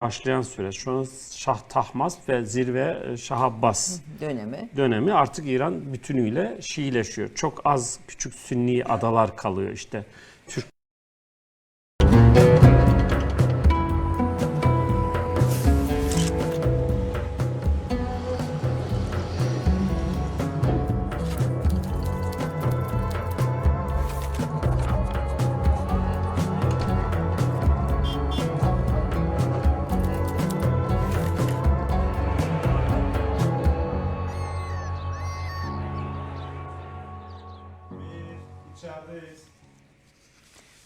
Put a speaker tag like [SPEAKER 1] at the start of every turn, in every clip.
[SPEAKER 1] başlayan süreç. Şu an Şah Tahmasp ve zirve Şah Abbas dönemi artık İran bütünüyle Şiileşiyor. Çok az küçük Sünni adalar kalıyor işte. Türk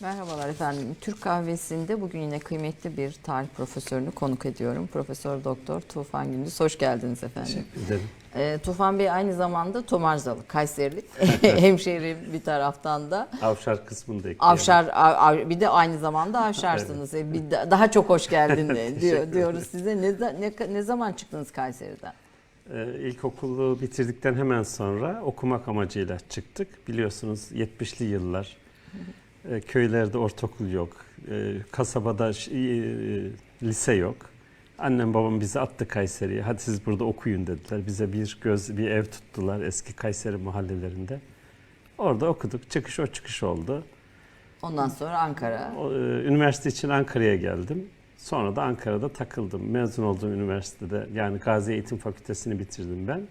[SPEAKER 2] Merhabalar efendim. Türk Kahvesi'nde bugün yine kıymetli bir tarih profesörünü konuk ediyorum. Profesör Doktor Tufan Gündüz. Hoş geldiniz efendim.
[SPEAKER 1] Teşekkür ederim.
[SPEAKER 2] Tufan Bey aynı zamanda Tomarzalı, Kayserili. Hemşehri bir taraftan da.
[SPEAKER 1] Avşar kısmını da ekleyelim.
[SPEAKER 2] Avşar, bir de aynı zamanda Avşarsınız.
[SPEAKER 1] Evet.
[SPEAKER 2] Daha çok hoş geldin diyoruz size. Ne zaman çıktınız Kayseri'den?
[SPEAKER 1] İlkokulu bitirdikten hemen sonra okumak amacıyla çıktık. Biliyorsunuz 70'li yıllar. Köylerde ortaokul yok. Kasabada lise yok. Annem babam bizi attı Kayseri'ye. Hadi siz burada okuyun dediler. Bize bir ev tuttular eski Kayseri mahallelerinde. Orada okuduk. Çıkış o çıkış oldu.
[SPEAKER 2] Ondan sonra Ankara.
[SPEAKER 1] Üniversite için Ankara'ya geldim. Sonra da Ankara'da takıldım. Mezun olduğum üniversitede, yani Gazi Eğitim Fakültesini bitirdim ben.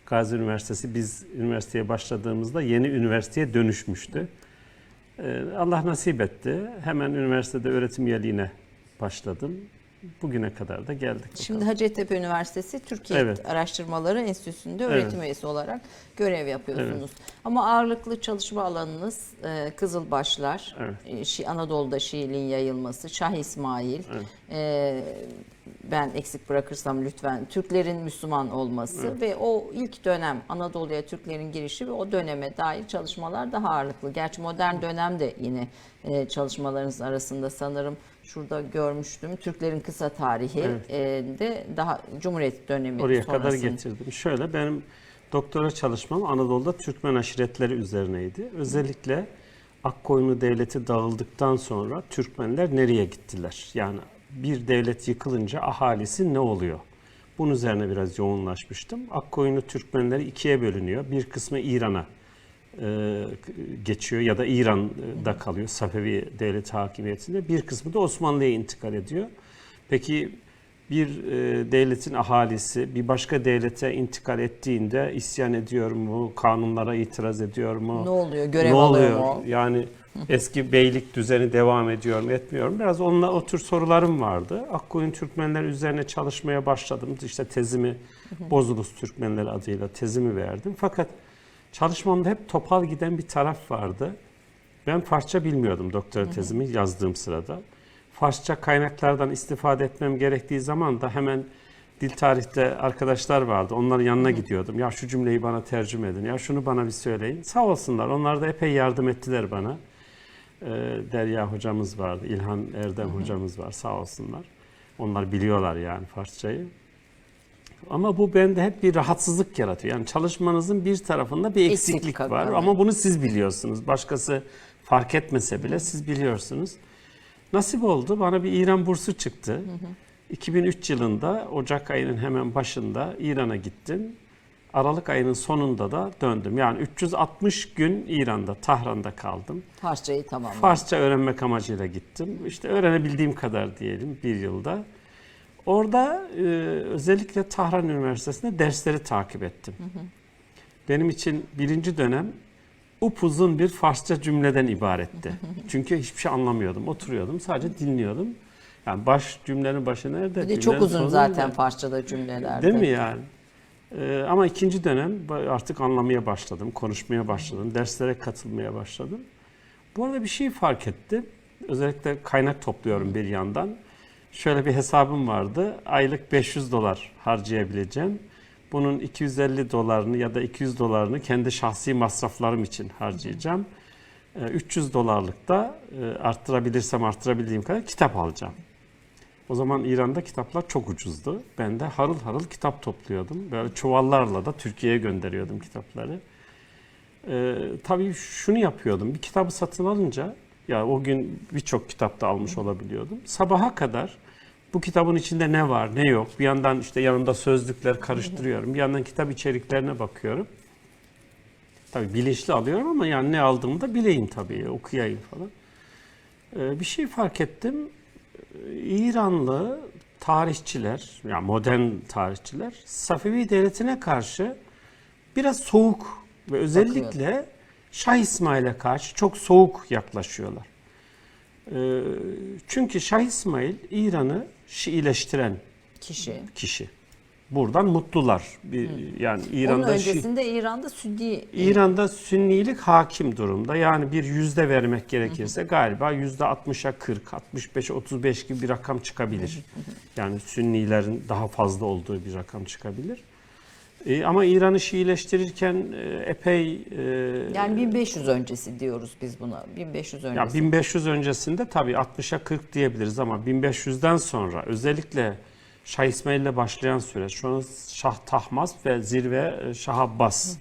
[SPEAKER 1] Gazi Üniversitesi, biz üniversiteye başladığımızda yeni üniversiteye dönüşmüştü. Allah nasip etti. Hemen üniversitede öğretim üyeliğine başladım. Bugüne kadar da geldik.
[SPEAKER 2] Şimdi Hacettepe Üniversitesi Türkiye Araştırmaları Enstitüsü'nde öğretim üyesi olarak görev yapıyorsunuz. Evet. Ama ağırlıklı çalışma alanınız Kızılbaşlar, Anadolu'da Şiiliğin yayılması, Şah İsmail, ben eksik bırakırsam lütfen, Türklerin Müslüman olması ve o ilk dönem Anadolu'ya Türklerin girişi ve o döneme dair çalışmalar daha ağırlıklı. Gerçi modern dönem de yine çalışmalarınız arasında sanırım. Şurada görmüştüm. Türklerin kısa tarihi de daha Cumhuriyet dönemi
[SPEAKER 1] oraya
[SPEAKER 2] sonrasında.
[SPEAKER 1] Kadar getirdim. Şöyle, benim doktora çalışmam Anadolu'da Türkmen aşiretleri üzerineydi. Özellikle Akkoyunlu Devleti dağıldıktan sonra Türkmenler nereye gittiler? Yani bir devlet yıkılınca ahalisi ne oluyor? Bunun üzerine biraz yoğunlaşmıştım. Akkoyunlu Türkmenleri ikiye bölünüyor. Bir kısmı İran'a geçiyor ya da İran'da kalıyor Safevi devleti hakimiyetinde. Bir kısmı da Osmanlı'ya intikal ediyor. Peki bir devletin ahalisi bir başka devlete intikal ettiğinde isyan ediyor mu? Kanunlara itiraz ediyor mu?
[SPEAKER 2] Ne oluyor? Görev alıyor mu?
[SPEAKER 1] Yani eski beylik düzeni devam ediyor mu, etmiyor mu? Biraz onunla o tür sorularım vardı. Akkoyun Türkmenler üzerine çalışmaya başladım. İşte tezimi Bozulus Türkmenleri adıyla tezimi verdim. Fakat çalışmamda hep topal giden bir taraf vardı. Ben Farsça bilmiyordum doktora tezimi yazdığım sırada. Farsça kaynaklardan istifade etmem gerektiği zaman da hemen dil tarihte arkadaşlar vardı. Onların yanına gidiyordum. Ya şu cümleyi bana tercüme edin. Ya şunu bana bir söyleyin. Sağ olsunlar. Onlar da epey yardım ettiler bana. Derya hocamız vardı. İlhan Erdem hocamız var. Sağ olsunlar. Onlar biliyorlar yani Farsçayı. Ama bu bende hep bir rahatsızlık yaratıyor. Yani çalışmanızın bir tarafında bir eksiklik var. Ama bunu siz biliyorsunuz. Başkası fark etmese bile siz biliyorsunuz. Nasip oldu. Bana bir İran bursu çıktı. 2003 yılında Ocak ayının hemen başında İran'a gittim. Aralık ayının sonunda da döndüm. Yani 360 gün İran'da, Tahran'da kaldım.
[SPEAKER 2] Farsçayı tamamladım.
[SPEAKER 1] Farsça öğrenmek amacıyla gittim. İşte öğrenebildiğim kadar diyelim bir yılda. Orada özellikle Tahran Üniversitesi'nde dersleri takip ettim. Benim için birinci dönem upuzun bir Farsça cümleden ibaretti. Çünkü hiçbir şey anlamıyordum. Oturuyordum, sadece dinliyordum. Yani cümlenin başı nerede?
[SPEAKER 2] Bir de çok uzun zaten Farsça'da cümleler.
[SPEAKER 1] Değil mi yani? Ama ikinci dönem artık anlamaya başladım, konuşmaya başladım, derslere katılmaya başladım. Bu arada bir şey fark ettim. Özellikle kaynak topluyorum bir yandan. Şöyle bir hesabım vardı. Aylık $500 harcayabileceğim. Bunun 250 dolarını ya da 200 dolarını kendi şahsi masraflarım için harcayacağım. 300 dolarlık da arttırabildiğim kadar kitap alacağım. O zaman İran'da kitaplar çok ucuzdu. Ben de harıl harıl kitap topluyordum. Böyle çuvallarla da Türkiye'ye gönderiyordum kitapları. Tabii şunu yapıyordum. Bir kitabı satın alınca, ya o gün birçok kitap da almış olabiliyordum. Sabaha kadar Bu kitabın içinde ne var, ne yok? Bir yandan işte yanında sözlükler karıştırıyorum. Bir yandan kitap içeriklerine bakıyorum. Tabii bilinçli alıyorum ama yani ne aldığımı da bileyim tabii, okuyayım falan. Bir şey fark ettim. İranlı tarihçiler, yani modern tarihçiler Safevi Devleti'ne karşı biraz soğuk ve özellikle Şah İsmail'e karşı çok soğuk yaklaşıyorlar. Çünkü Şah İsmail İran'ı Şiileştiren kişi. Buradan mutlular. Yani İran'da
[SPEAKER 2] Onun öncesinde
[SPEAKER 1] İran'da Sünnilik hakim durumda. Yani bir yüzde vermek gerekirse galiba %60'a 40, 65'e 35 gibi bir rakam çıkabilir. Yani Sünnilerin daha fazla olduğu bir rakam çıkabilir. Ama İran'ı Şiileştirirken epey...
[SPEAKER 2] yani 1500 öncesi diyoruz biz buna. 1500 öncesi.
[SPEAKER 1] Ya 1500 öncesinde tabii 60'a 40 diyebiliriz ama 1500'den sonra özellikle Şah İsmail ile başlayan süreç, şu an Şah Tahmasp ve zirve Şah Abbas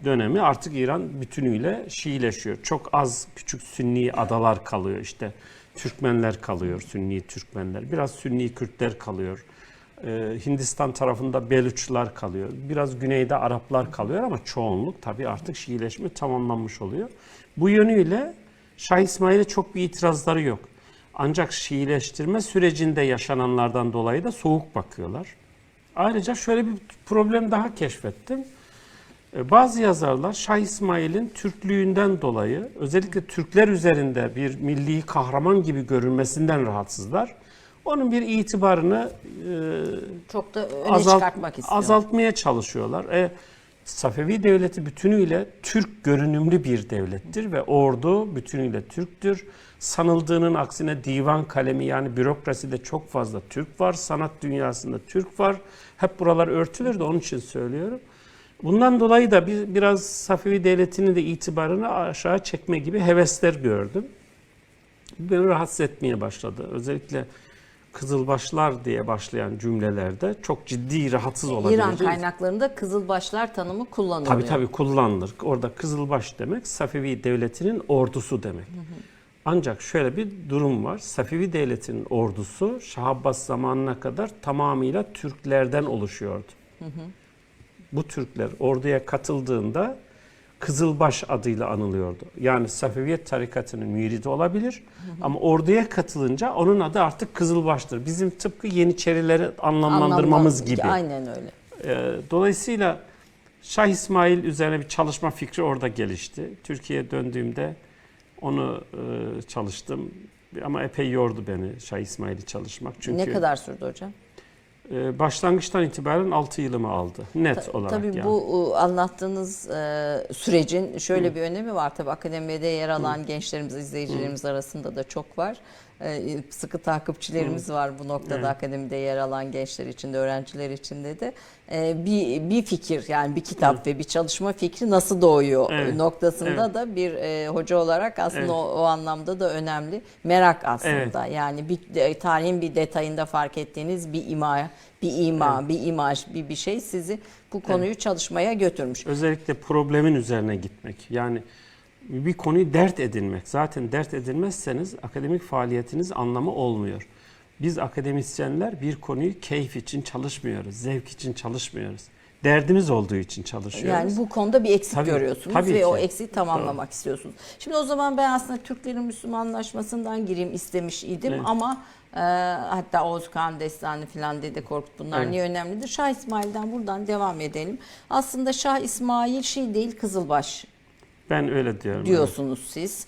[SPEAKER 1] dönemi artık İran bütünüyle Şiileşiyor. Çok az küçük Sünni adalar kalıyor, işte Türkmenler kalıyor, Sünni Türkmenler, biraz Sünni Kürtler kalıyor. Hindistan tarafında Beluçlar kalıyor, biraz güneyde Araplar kalıyor ama çoğunluk tabii artık Şiileşme tamamlanmış oluyor. Bu yönüyle Şah İsmail'e çok bir itirazları yok. Ancak Şiileştirme sürecinde yaşananlardan dolayı da soğuk bakıyorlar. Ayrıca şöyle bir problem daha keşfettim. Bazı yazarlar Şah İsmail'in Türklüğünden dolayı özellikle Türkler üzerinde bir milli kahraman gibi görülmesinden rahatsızlar. Onun bir itibarını
[SPEAKER 2] çok da öne çıkartmak istiyor.
[SPEAKER 1] Azaltmaya çalışıyorlar. Safevi Devleti bütünüyle Türk görünümlü bir devlettir ve ordu bütünüyle Türktür. Sanıldığının aksine divan kalemi, yani bürokraside çok fazla Türk var, sanat dünyasında Türk var. Hep buralar örtülür de onun için söylüyorum. Bundan dolayı da biraz Safevi Devleti'nin de itibarını aşağı çekme gibi hevesler gördüm. Beni rahatsız etmeye başladı. Özellikle Kızılbaşlar diye başlayan cümlelerde çok ciddi rahatsız olabileceğiz.
[SPEAKER 2] İran kaynaklarında Kızılbaşlar tanımı kullanılıyor.
[SPEAKER 1] Tabii kullanılır. Orada Kızılbaş demek Safevi Devleti'nin ordusu demek. Ancak şöyle bir durum var. Safevi Devleti'nin ordusu Şah Abbas zamanına kadar tamamıyla Türklerden oluşuyordu. Bu Türkler orduya katıldığında Kızılbaş adıyla anılıyordu. Yani Safeviyet tarikatının müridi olabilir ama orduya katılınca onun adı artık Kızılbaş'tır. Bizim tıpkı Yeniçerileri anlamlandırmamız gibi.
[SPEAKER 2] Aynen öyle.
[SPEAKER 1] Dolayısıyla Şah İsmail üzerine bir çalışma fikri orada gelişti. Türkiye'ye döndüğümde onu çalıştım ama epey yordu beni Şah İsmail'i çalışmak. Çünkü
[SPEAKER 2] ne kadar sürdü hocam?
[SPEAKER 1] Başlangıçtan itibaren 6 yılımı aldı net olarak.
[SPEAKER 2] Tabii
[SPEAKER 1] yani.
[SPEAKER 2] Bu anlattığınız sürecin şöyle bir önemi var. Tabii akademide yer alan gençlerimiz, izleyicilerimiz arasında da çok var. Sıkı takipçilerimiz var bu noktada, akademide yer alan gençler için de, öğrenciler için de bir fikir, yani bir kitap ve bir çalışma fikri nasıl doğuyor noktasında da bir hoca olarak aslında o anlamda da önemli. Merak aslında. Yani tarihin bir detayında fark ettiğiniz bir bir imaj, bir şey sizi bu konuyu çalışmaya götürmüş.
[SPEAKER 1] Özellikle problemin üzerine gitmek. Yani bir konuyu dert edinmek. Zaten dert edinmezseniz akademik faaliyetiniz anlamı olmuyor. Biz akademisyenler bir konuyu keyif için çalışmıyoruz, zevk için çalışmıyoruz. Derdimiz olduğu için çalışıyoruz.
[SPEAKER 2] Yani bu konuda bir eksik görüyorsunuz ve o eksiği tamamlamak istiyorsunuz. Şimdi o zaman ben aslında Türklerin Müslümanlaşmasından gireyim istemiş idim ama hatta Oğuz Kağan Destanı falan, Dede Korkut, bunlar niye önemlidir? Şah İsmail'den buradan devam edelim. Aslında Şah İsmail Şii değil, Kızılbaş.
[SPEAKER 1] Ben öyle diyorum.
[SPEAKER 2] Diyorsunuz siz.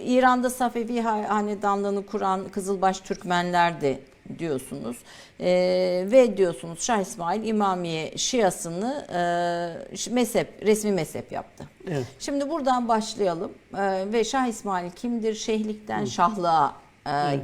[SPEAKER 2] İran'da Safevi hanedanlığını kuran Kızılbaş Türkmenlerdi diyorsunuz. Ve diyorsunuz Şah İsmail İmamiye Şiasını resmi mezhep yaptı.
[SPEAKER 1] Evet.
[SPEAKER 2] Şimdi buradan başlayalım. Ve Şah İsmail kimdir? Şeyhlikten şahlığa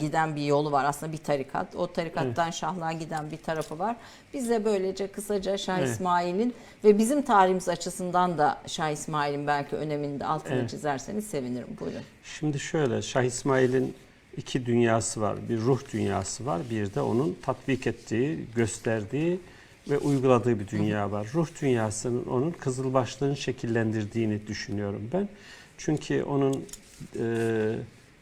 [SPEAKER 2] giden bir yolu var. Aslında bir tarikat. O tarikattan şahlığa giden bir tarafı var. Biz de böylece kısaca Şah İsmail'in ve bizim tarihimiz açısından da Şah İsmail'in belki önemini de altını çizerseniz sevinirim. Buyurun.
[SPEAKER 1] Şimdi şöyle, Şah İsmail'in iki dünyası var. Bir ruh dünyası var. Bir de onun tatbik ettiği, gösterdiği ve uyguladığı bir dünya var. Ruh dünyasının onun Kızılbaşlığın şekillendirdiğini düşünüyorum ben. Çünkü onun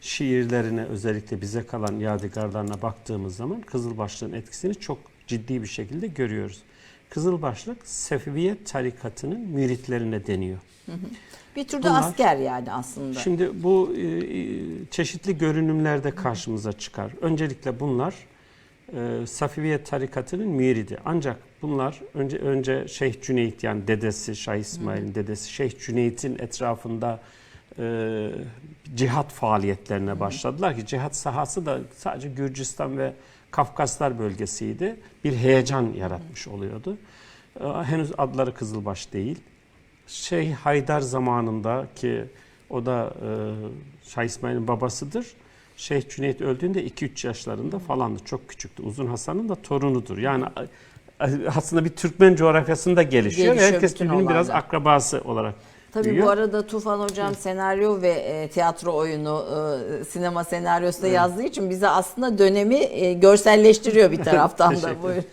[SPEAKER 1] şiirlerine, özellikle bize kalan yadigarlarına baktığımız zaman Kızılbaşlığın etkisini çok ciddi bir şekilde görüyoruz. Kızılbaşlık Sefeviye tarikatının müritlerine deniyor.
[SPEAKER 2] Bir türlü
[SPEAKER 1] Bunlar,
[SPEAKER 2] asker yani aslında.
[SPEAKER 1] Şimdi bu çeşitli görünümlerde karşımıza çıkar. Öncelikle bunlar Safeviye tarikatının müridi. Ancak bunlar önce Şeyh Cüneyt, yani dedesi, Şah İsmail'in dedesi Şeyh Cüneyt'in etrafında cihat faaliyetlerine başladılar ki cihat sahası da sadece Gürcistan ve Kafkaslar bölgesiydi. Bir heyecan yaratmış oluyordu. Henüz adları Kızılbaş değil. Şeyh Haydar zamanında, ki o da Şah İsmail'in babasıdır. Şeyh Cüneyt öldüğünde 2-3 yaşlarında falandı. Çok küçüktü. Uzun Hasan'ın da torunudur. Yani aslında bir Türkmen coğrafyasında gelişiyor. Herkes birbirinin biraz akrabası olarak
[SPEAKER 2] Tabii
[SPEAKER 1] büyüyor.
[SPEAKER 2] bu arada Tufan Hocam senaryo ve tiyatro oyunu, sinema senaryosu da yazdığı için bize aslında dönemi görselleştiriyor bir taraftan da. Buyurun.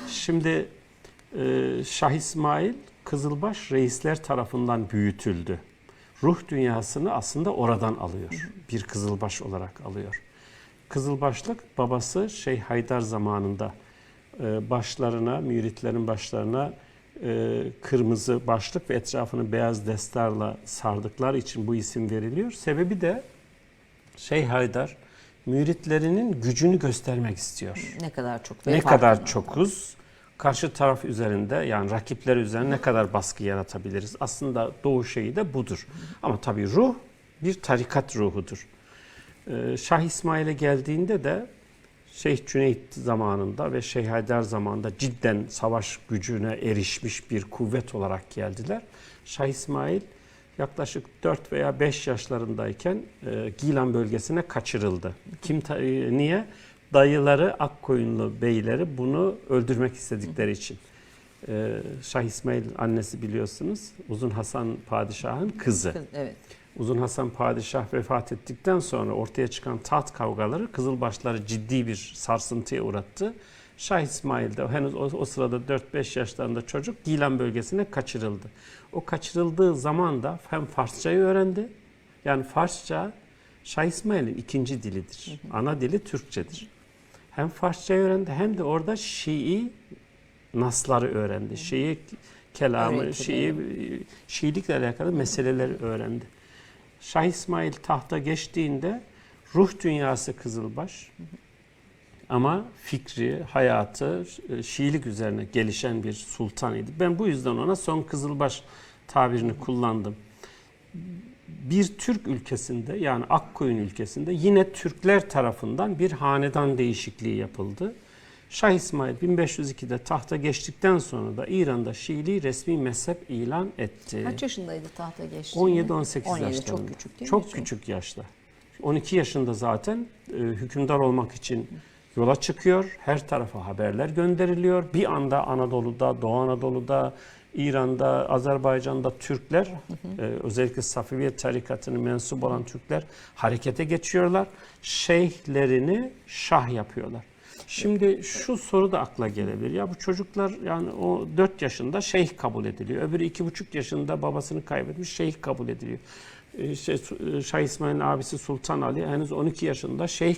[SPEAKER 1] Şimdi Şah İsmail Kızılbaş reisler tarafından büyütüldü. Ruh dünyasını aslında oradan alıyor. Bir Kızılbaş olarak alıyor. Kızılbaşlık babası Şeyh Haydar zamanında başlarına, müritlerin başlarına kırmızı başlık ve etrafını beyaz destarla sardıkları için bu isim veriliyor. Sebebi de Şeyh Haydar müritlerinin gücünü göstermek istiyor.
[SPEAKER 2] Ne kadar çok.
[SPEAKER 1] Ne kadar çokuz, karşı taraf üzerinde, yani rakipler üzerine ne kadar baskı yaratabiliriz. Aslında doğu şeyi de budur. Ama tabii ruh bir tarikat ruhudur. Şah İsmail'e geldiğinde de Şeyh Cüneyt zamanında ve Şeyh Haydar zamanında cidden savaş gücüne erişmiş bir kuvvet olarak geldiler. Şah İsmail yaklaşık 4 veya 5 yaşlarındayken Gilan bölgesine kaçırıldı. Niye? Dayıları Akkoyunlu beyleri bunu öldürmek istedikleri için. Şah İsmail annesi biliyorsunuz Uzun Hasan Padişah'ın kızı.
[SPEAKER 2] Evet.
[SPEAKER 1] Uzun Hasan Padişah vefat ettikten sonra ortaya çıkan taht kavgaları Kızılbaşları ciddi bir sarsıntıya uğrattı. Şah İsmail de henüz o sırada 4-5 yaşlarında çocuk Gilan bölgesine kaçırıldı. O kaçırıldığı zaman da hem Farsçayı öğrendi. Yani Farsça Şah İsmail'in ikinci dilidir. Ana dili Türkçedir. Hem Farsçayı öğrendi hem de orada Şii nasları öğrendi. Şii kelamı, Şiilikle alakalı meseleleri öğrendi. Şah İsmail tahta geçtiğinde ruh dünyası Kızılbaş ama fikri, hayatı Şiilik üzerine gelişen bir sultan idi. Ben bu yüzden ona son Kızılbaş tabirini kullandım. Bir Türk ülkesinde, yani Akkoyun ülkesinde yine Türkler tarafından bir hanedan değişikliği yapıldı. Şah İsmail 1502'de tahta geçtikten sonra da İran'da Şiiliği resmi mezhep ilan etti.
[SPEAKER 2] Kaç yaşındaydı tahta geçti?
[SPEAKER 1] 17-18 yaşlarında.
[SPEAKER 2] Çok küçük değil mi?
[SPEAKER 1] Çok küçük yaşta. 12 yaşında zaten hükümdar olmak için yola çıkıyor. Her tarafa haberler gönderiliyor. Bir anda Anadolu'da, Doğu Anadolu'da, İran'da, Azerbaycan'da Türkler, özellikle Safeviye tarikatına mensup olan Türkler harekete geçiyorlar. Şeyhlerini şah yapıyorlar. Şimdi şu soru da akla gelebilir. Ya bu çocuklar, yani o 4 yaşında şeyh kabul ediliyor. Öbürü 2,5 yaşında babasını kaybetmiş, şeyh kabul ediliyor. Şah İsmail'in abisi Sultan Ali henüz 12 yaşında şeyh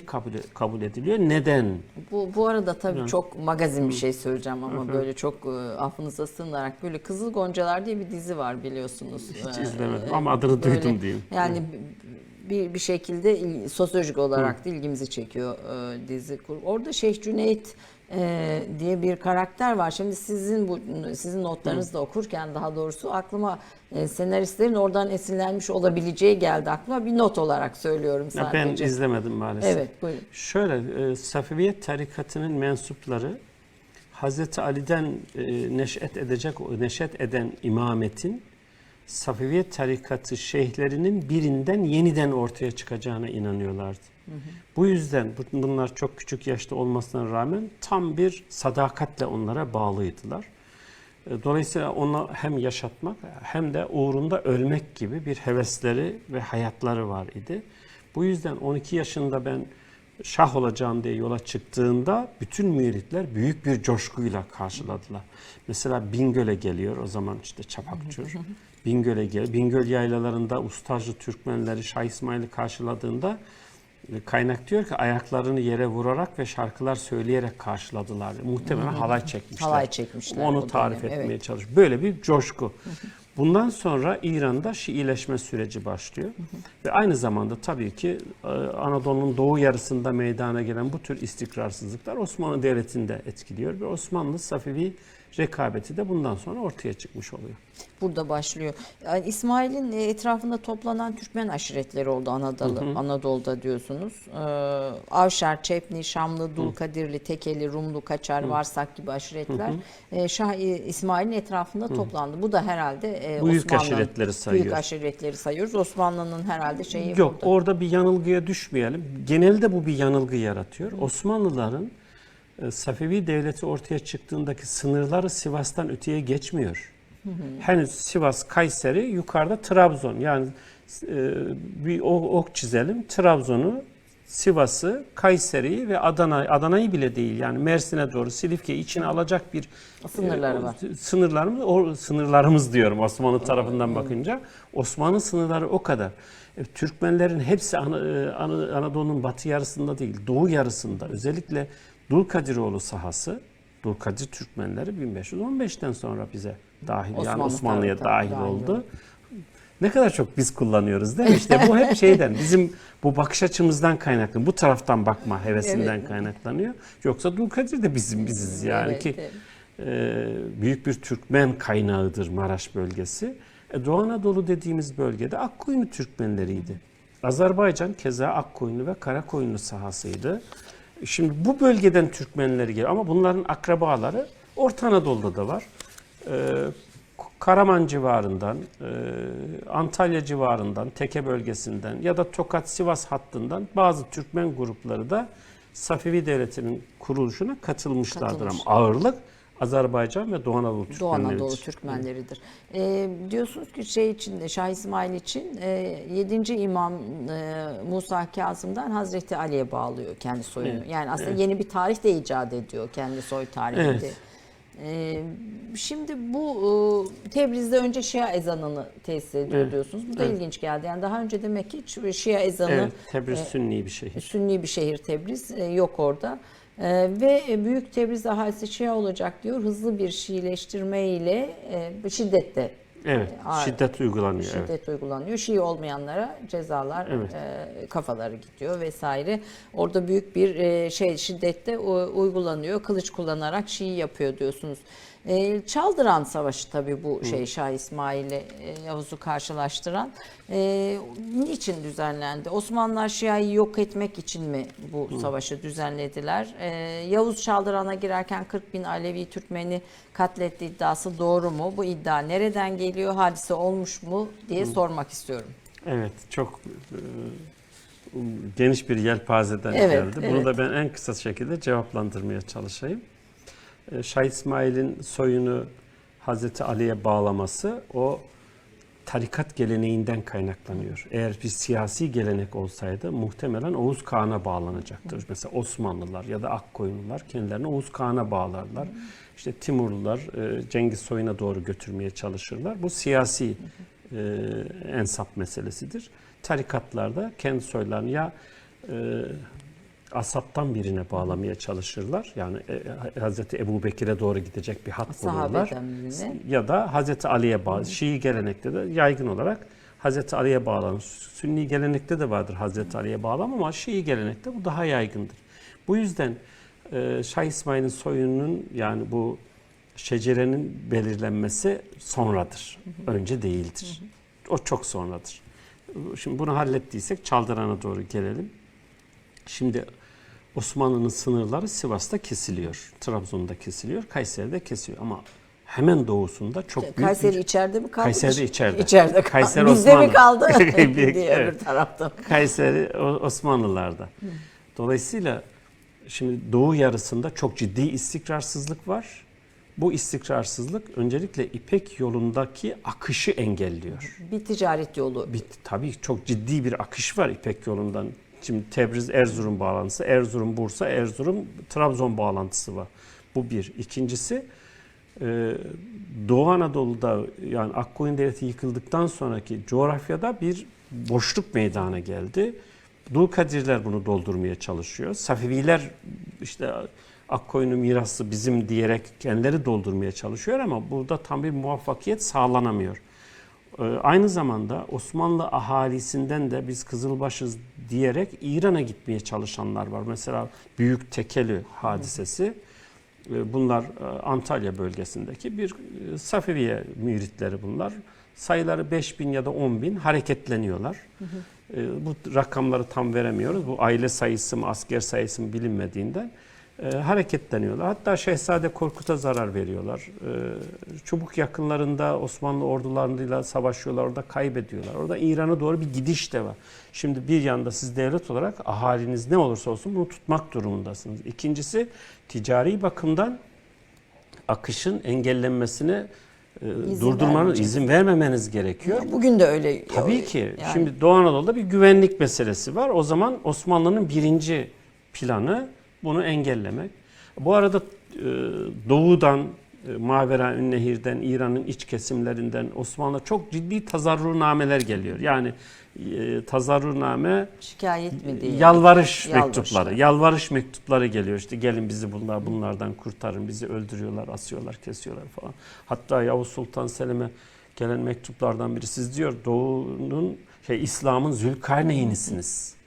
[SPEAKER 1] kabul ediliyor. Neden?
[SPEAKER 2] Bu arada tabii çok magazin bir şey söyleyeceğim ama böyle çok affınıza sığınarak, böyle Kızıl Goncalar diye bir dizi var biliyorsunuz.
[SPEAKER 1] Hiç izlemedim ama adını duydum diyeyim.
[SPEAKER 2] Yani bir şekilde sosyolojik olarak da ilgimizi çekiyor dizi. Orada Şeyh Cüneyt diye bir karakter var. Şimdi sizin notlarınızı da okurken daha doğrusu aklıma senaristlerin oradan esinlenmiş olabileceği geldi aklıma. Bir not olarak söylüyorum sadece.
[SPEAKER 1] Ben izlemedim maalesef.
[SPEAKER 2] Evet, buyurun.
[SPEAKER 1] Şöyle, Safeviye tarikatının mensupları Hazreti Ali'den neşet eden imametin Safeviye tarikatı şeyhlerinin birinden yeniden ortaya çıkacağına inanıyorlardı. Bu yüzden bunlar çok küçük yaşta olmasına rağmen tam bir sadakatle onlara bağlıydılar. Dolayısıyla onu hem yaşatmak hem de uğrunda ölmek gibi bir hevesleri ve hayatları var idi. Bu yüzden 12 yaşında ben şah olacağım diye yola çıktığında bütün müritler büyük bir coşkuyla karşıladılar. Mesela Bingöl'e geliyor, o zaman işte Çapakçur. Bingöl'e geliyor. Bingöl yaylalarında Ustacı Türkmenleri Şah İsmail'i karşıladığında Kaynak diyor ki ayaklarını yere vurarak ve şarkılar söyleyerek karşıladılar. Muhtemelen halay çekmişler.
[SPEAKER 2] Halay çekmişler.
[SPEAKER 1] Onu
[SPEAKER 2] o
[SPEAKER 1] tarif
[SPEAKER 2] dönem,
[SPEAKER 1] etmeye
[SPEAKER 2] evet.
[SPEAKER 1] çalışıyor. Böyle bir coşku. Bundan sonra İran'da Şiileşme süreci başlıyor. Ve aynı zamanda tabii ki Anadolu'nun doğu yarısında meydana gelen bu tür istikrarsızlıklar Osmanlı Devleti'ni de etkiliyor. Ve Osmanlı-Safevi rekabeti de bundan sonra ortaya çıkmış oluyor.
[SPEAKER 2] Burada başlıyor. Yani İsmail'in etrafında toplanan Türkmen aşiretleri oldu Anadolu'da diyorsunuz. Avşar, Çepni, Şamlı, Dulkadirli, Tekeli, Rumlu, Kaçar, Varsak gibi aşiretler Şah İsmail'in etrafında toplandı. Bu da herhalde
[SPEAKER 1] Büyük aşiretleri sayıyoruz.
[SPEAKER 2] Büyük aşiretleri sayıyoruz. Osmanlı'nın herhalde şeyi
[SPEAKER 1] Yok,
[SPEAKER 2] burada.
[SPEAKER 1] orada bir yanılgıya düşmeyelim. Genelde bu bir yanılgı yaratıyor. Osmanlıların Safevi Devleti ortaya çıktığındaki sınırları Sivas'tan öteye geçmiyor. Henüz Sivas, Kayseri, yukarıda Trabzon. Yani bir ok çizelim. Trabzon'u, Sivas'ı, Kayseri'yi ve Adana'yı bile değil. Yani Mersin'e doğru Silifke'yi içine alacak bir
[SPEAKER 2] Sınırları var.
[SPEAKER 1] Sınırlarımız diyorum Osmanlı tarafından bakınca. Osmanlı sınırları o kadar. Türkmenlerin hepsi Anadolu'nun batı yarısında değil, doğu yarısında. Özellikle Dulkadiroğlu sahası, Dulkadir Türkmenleri 1515'ten sonra bize dahil, yani Osmanlı'ya dahil oldu. Ne kadar çok biz kullanıyoruz değil mi? İşte bu hep şeyden, bizim bu bakış açımızdan kaynaklı, bu taraftan bakma hevesinden kaynaklanıyor. Yoksa Dulkadir de biziz yani ki büyük bir Türkmen kaynağıdır Maraş bölgesi. Doğu Anadolu dediğimiz bölgede Akkoyunlu Türkmenleriydi. Azerbaycan keza Akkoyunlu ve Karakoyunlu sahasıydı. Şimdi bu bölgeden Türkmenleri geliyor ama bunların akrabaları Orta Anadolu'da da var. Karaman civarından, Antalya civarından, Teke bölgesinden ya da Tokat-Sivas hattından bazı Türkmen grupları da Safevi Devleti'nin kuruluşuna katılmışlardır. Ama ağırlık Azerbaycan ve Doğu Anadolu Türkmenleridir.
[SPEAKER 2] Doğu Anadolu Türkmenleridir. Diyorsunuz ki Şah İsmail için 7. İmam Musa Kazım'dan Hazreti Ali'ye bağlıyor kendi soyunu.
[SPEAKER 1] Evet,
[SPEAKER 2] Yani aslında yeni bir tarih de icat ediyor kendi soy tarihinde.
[SPEAKER 1] Evet.
[SPEAKER 2] Şimdi bu Tebriz'de önce Şia ezanını tesis ediyor diyorsunuz. Bu da ilginç geldi. Yani daha önce demek ki Şia ezanı
[SPEAKER 1] Tebriz Sünni bir şehir.
[SPEAKER 2] Sünni bir şehir Tebriz yok orada. Ve Büyük Tebriz ahalisi Şia olacak diyor. Hızlı bir Şiileştirme ile şiddetle
[SPEAKER 1] şiddet uygulanıyor.
[SPEAKER 2] Şiddet uygulanıyor. Şii olmayanlara cezalar, kafaları gidiyor vesaire. Orada büyük bir şiddette uygulanıyor. Kılıç kullanarak Şii yapıyor diyorsunuz. Çaldıran Savaşı tabii bu Şah İsmail'le Yavuz'u karşılaştıran. Niçin düzenlendi? Osmanlılar Şia'yı yok etmek için mi bu savaşı düzenlediler? Yavuz Çaldıran'a girerken 40.000 Alevi Türkmeni katletti iddiası doğru mu? Bu iddia nereden geliyor? Hadise olmuş mu diye sormak istiyorum.
[SPEAKER 1] Evet, çok geniş bir yelpazeden geldi. Bunu da ben en kısa şekilde cevaplandırmaya çalışayım. Şah İsmail'in soyunu Hazreti Ali'ye bağlaması o tarikat geleneğinden kaynaklanıyor. Eğer bir siyasi gelenek olsaydı muhtemelen Oğuz Kağan'a bağlanacaktır. Mesela Osmanlılar ya da Akkoyunlular kendilerini Oğuz Kağan'a bağlarlar. İşte Timurlular Cengiz soyuna doğru götürmeye çalışırlar. Bu siyasi ensap meselesidir. Tarikatlarda kendi soylarını ya asaptan birine bağlamaya çalışırlar. Yani Hazreti Ebubekir'e doğru gidecek bir hat bulurlar. Ya da Hazreti Ali'ye bağlı. Şii gelenekte de yaygın olarak Hazreti Ali'ye bağlanır. Sünni gelenekte de vardır Hazreti Ali'ye bağlam ama Şii gelenekte bu daha yaygındır. Bu yüzden Şah İsmail'in soyunun yani bu şecerenin belirlenmesi sonradır. Önce değildir. O çok sonradır. Şimdi bunu hallettiysek Çaldıran'a doğru gelelim. Şimdi Osmanlı'nın sınırları Sivas'ta kesiliyor. Trabzon'da kesiliyor, Kayseri'de kesiliyor ama hemen doğusunda çok büyük
[SPEAKER 2] Kayseri içeride mi kaldı?
[SPEAKER 1] Kayseri içeride.
[SPEAKER 2] İçeride kaldı.
[SPEAKER 1] Kayseri
[SPEAKER 2] Bizde
[SPEAKER 1] Osmanlı.
[SPEAKER 2] mi kaldı? diye
[SPEAKER 1] Evet.
[SPEAKER 2] öbür tarafta.
[SPEAKER 1] Kayseri Osmanlılar'da. Dolayısıyla şimdi doğu yarısında çok ciddi istikrarsızlık var. Bu istikrarsızlık öncelikle İpek yolundaki akışı engelliyor.
[SPEAKER 2] Bir ticaret yolu.
[SPEAKER 1] Tabii çok ciddi bir akış var İpek yolundan. Şimdi Tebriz-Erzurum bağlantısı, Erzurum-Bursa, Erzurum-Trabzon bağlantısı var. Bu bir. İkincisi Doğu Anadolu'da yani Akkoyun Devleti yıkıldıktan sonraki coğrafyada bir boşluk meydana geldi. Dulkadirler bunu doldurmaya çalışıyor. Safeviler işte Akkoyunlu mirası bizim diyerek kendileri doldurmaya çalışıyor ama burada tam bir muvaffakiyet sağlanamıyor. Aynı zamanda Osmanlı ahalisinden de biz Kızılbaşız diyerek İran'a gitmeye çalışanlar var. Mesela Büyük Tekeli hadisesi. Bunlar Antalya bölgesindeki bir Safeviye müritleri bunlar. Sayıları 5.000 ya da 10.000 hareketleniyorlar. Bu rakamları tam veremiyoruz. Bu aile sayısı mı, asker sayısı mı bilinmediğinden hareketleniyorlar. Hatta Şehzade Korkut'a zarar veriyorlar. Çubuk yakınlarında Osmanlı ordularıyla savaşıyorlar, orada kaybediyorlar. Orada İran'a doğru bir gidiş de var. Şimdi bir yanda siz devlet olarak ahaliniz ne olursa olsun bunu tutmak durumundasınız. İkincisi ticari bakımdan akışın engellenmesine durdurmanız, izin vermemeniz gerekiyor.
[SPEAKER 2] Bugün de öyle.
[SPEAKER 1] Tabii ki.
[SPEAKER 2] Yani.
[SPEAKER 1] Şimdi Doğu Anadolu'da bir güvenlik meselesi var. O zaman Osmanlı'nın birinci planı bunu engellemek. Bu arada doğudan, Mavera-ün Nehir'den, İran'ın iç kesimlerinden Osmanlı çok ciddi tazarrunameler geliyor. Yani tazarruname
[SPEAKER 2] şikayet mi diye.
[SPEAKER 1] Yalvarış mektupları. Yalvarış mektupları geliyor. İşte gelin bizi bunlardan kurtarın. Bizi öldürüyorlar, asıyorlar, kesiyorlar falan. Hatta Yavuz Sultan Selim'e gelen mektuplardan biri siz diyor Doğu'nun İslam'ın Zülkarneyn'isiniz.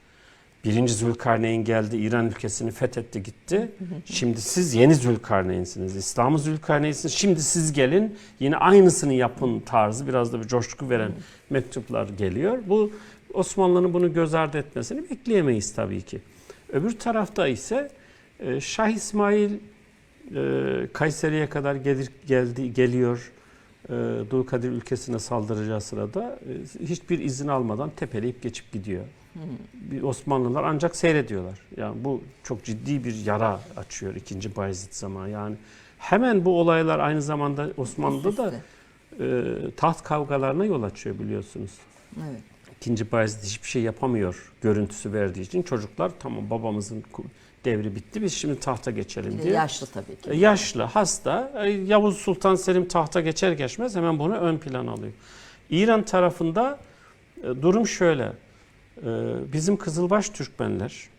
[SPEAKER 1] Birinci Zülkarneyn geldi, İran ülkesini fethetti gitti. Şimdi siz yeni Zülkarneyn'siniz. İslam'ın Zülkarneyn'siniz. Şimdi siz gelin yine aynısını yapın tarzı biraz da bir coşku veren mektuplar geliyor. Bu Osmanlı'nın bunu göz ardı etmesini bekleyemeyiz tabii ki. Öbür tarafta ise Şah İsmail Kayseri'ye kadar geliyor. Dulkadir ülkesine saldıracağı sırada hiçbir izin almadan tepeleyip geçip gidiyor. Osmanlılar ancak seyrediyorlar. Yani bu çok ciddi bir yara açıyor 2. Bayezid zamanı. Yani hemen bu olaylar aynı zamanda Osmanlı'da da taht kavgalarına yol açıyor biliyorsunuz.
[SPEAKER 2] Evet.
[SPEAKER 1] 2. Bayezid hiçbir şey yapamıyor görüntüsü verdiği için çocuklar tamam babamızın devri bitti biz şimdi tahta geçelim diye.
[SPEAKER 2] Yaşlı tabii ki.
[SPEAKER 1] Yaşlı, hasta. Yavuz Sultan Selim tahta geçer geçmez hemen bunu ön plan alıyor. İran tarafında durum şöyle. Bizim Kızılbaş Türkmenler,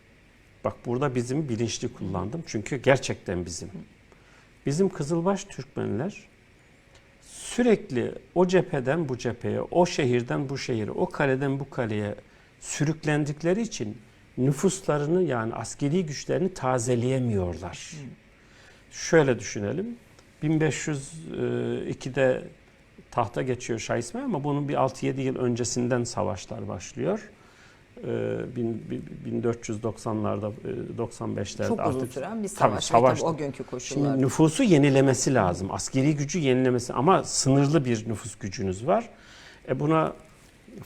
[SPEAKER 1] bak burada bizim bilinçli kullandım çünkü gerçekten bizim. Bizim Kızılbaş Türkmenler sürekli o cepheden bu cepheye, o şehirden bu şehire, o kaleden bu kaleye sürüklendikleri için nüfuslarını yani askeri güçlerini tazeleyemiyorlar. Şöyle düşünelim, 1502'de tahta geçiyor Şah İsmail ama bunun bir 6-7 yıl öncesinden savaşlar başlıyor. 1490'larda 95'lerde
[SPEAKER 2] çok
[SPEAKER 1] artık
[SPEAKER 2] uzun süren bir savaş. Tabii o günkü koşullarda.
[SPEAKER 1] Şimdi nüfusu yenilemesi lazım. Askeri gücü yenilemesi ama sınırlı bir nüfus gücünüz var. Buna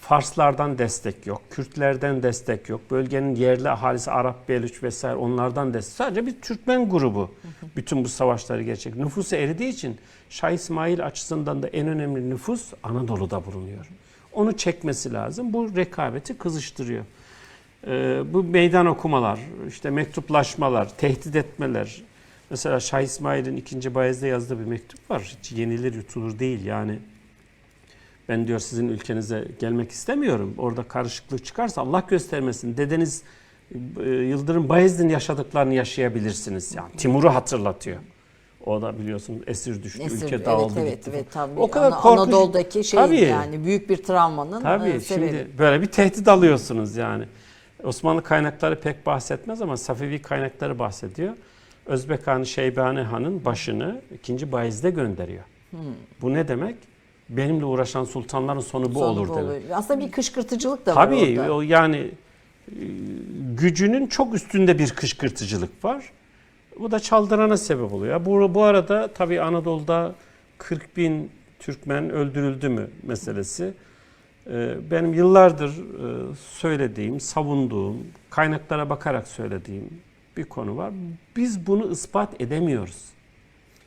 [SPEAKER 1] Farslardan destek yok, Kürtlerden destek yok. Bölgenin yerli ahalisi Arap, Belüç vesaire onlardan destek. Sadece bir Türkmen grubu bütün bu savaşları gerçek. Nüfusu eridiği için Şah İsmail açısından da en önemli nüfus Anadolu'da bulunuyor. Onu çekmesi lazım. Bu rekabeti kızıştırıyor. Bu meydan okumalar, işte mektuplaşmalar, tehdit etmeler. Mesela Şah İsmail'in 2. Bayezid'e yazdığı bir mektup var. Hiç yenilir yutulur değil yani. Ben diyor sizin ülkenize gelmek istemiyorum. Orada karışıklık çıkarsa Allah göstermesin. Dedeniz Yıldırım Bayezid'in yaşadıklarını yaşayabilirsiniz. Yani Timur'u hatırlatıyor. O da biliyorsun esir düştü, ülke dağıldı gitti.
[SPEAKER 2] Evet, tabii.
[SPEAKER 1] O kadar korkunç.
[SPEAKER 2] Anadolu'daki şey
[SPEAKER 1] tabii.
[SPEAKER 2] Yani büyük bir travmanın
[SPEAKER 1] tabii,
[SPEAKER 2] sebebi.
[SPEAKER 1] Şimdi böyle bir tehdit alıyorsunuz yani. Osmanlı kaynakları pek bahsetmez ama Safevi kaynakları bahsediyor. Özbek Hanı Şeybani Han'ın başını 2. Bayezid'e gönderiyor. Bu ne demek? Benimle uğraşan sultanların sonu bu olur demek.
[SPEAKER 2] Aslında bir kışkırtıcılık da var
[SPEAKER 1] tabii,
[SPEAKER 2] orada.
[SPEAKER 1] Tabii yani gücünün çok üstünde bir kışkırtıcılık var. Bu da çaldırana sebep oluyor. Bu arada tabii Anadolu'da 40.000 Türkmen öldürüldü mü meselesi. Benim yıllardır söylediğim, savunduğum, kaynaklara bakarak söylediğim bir konu var. Biz bunu ispat edemiyoruz.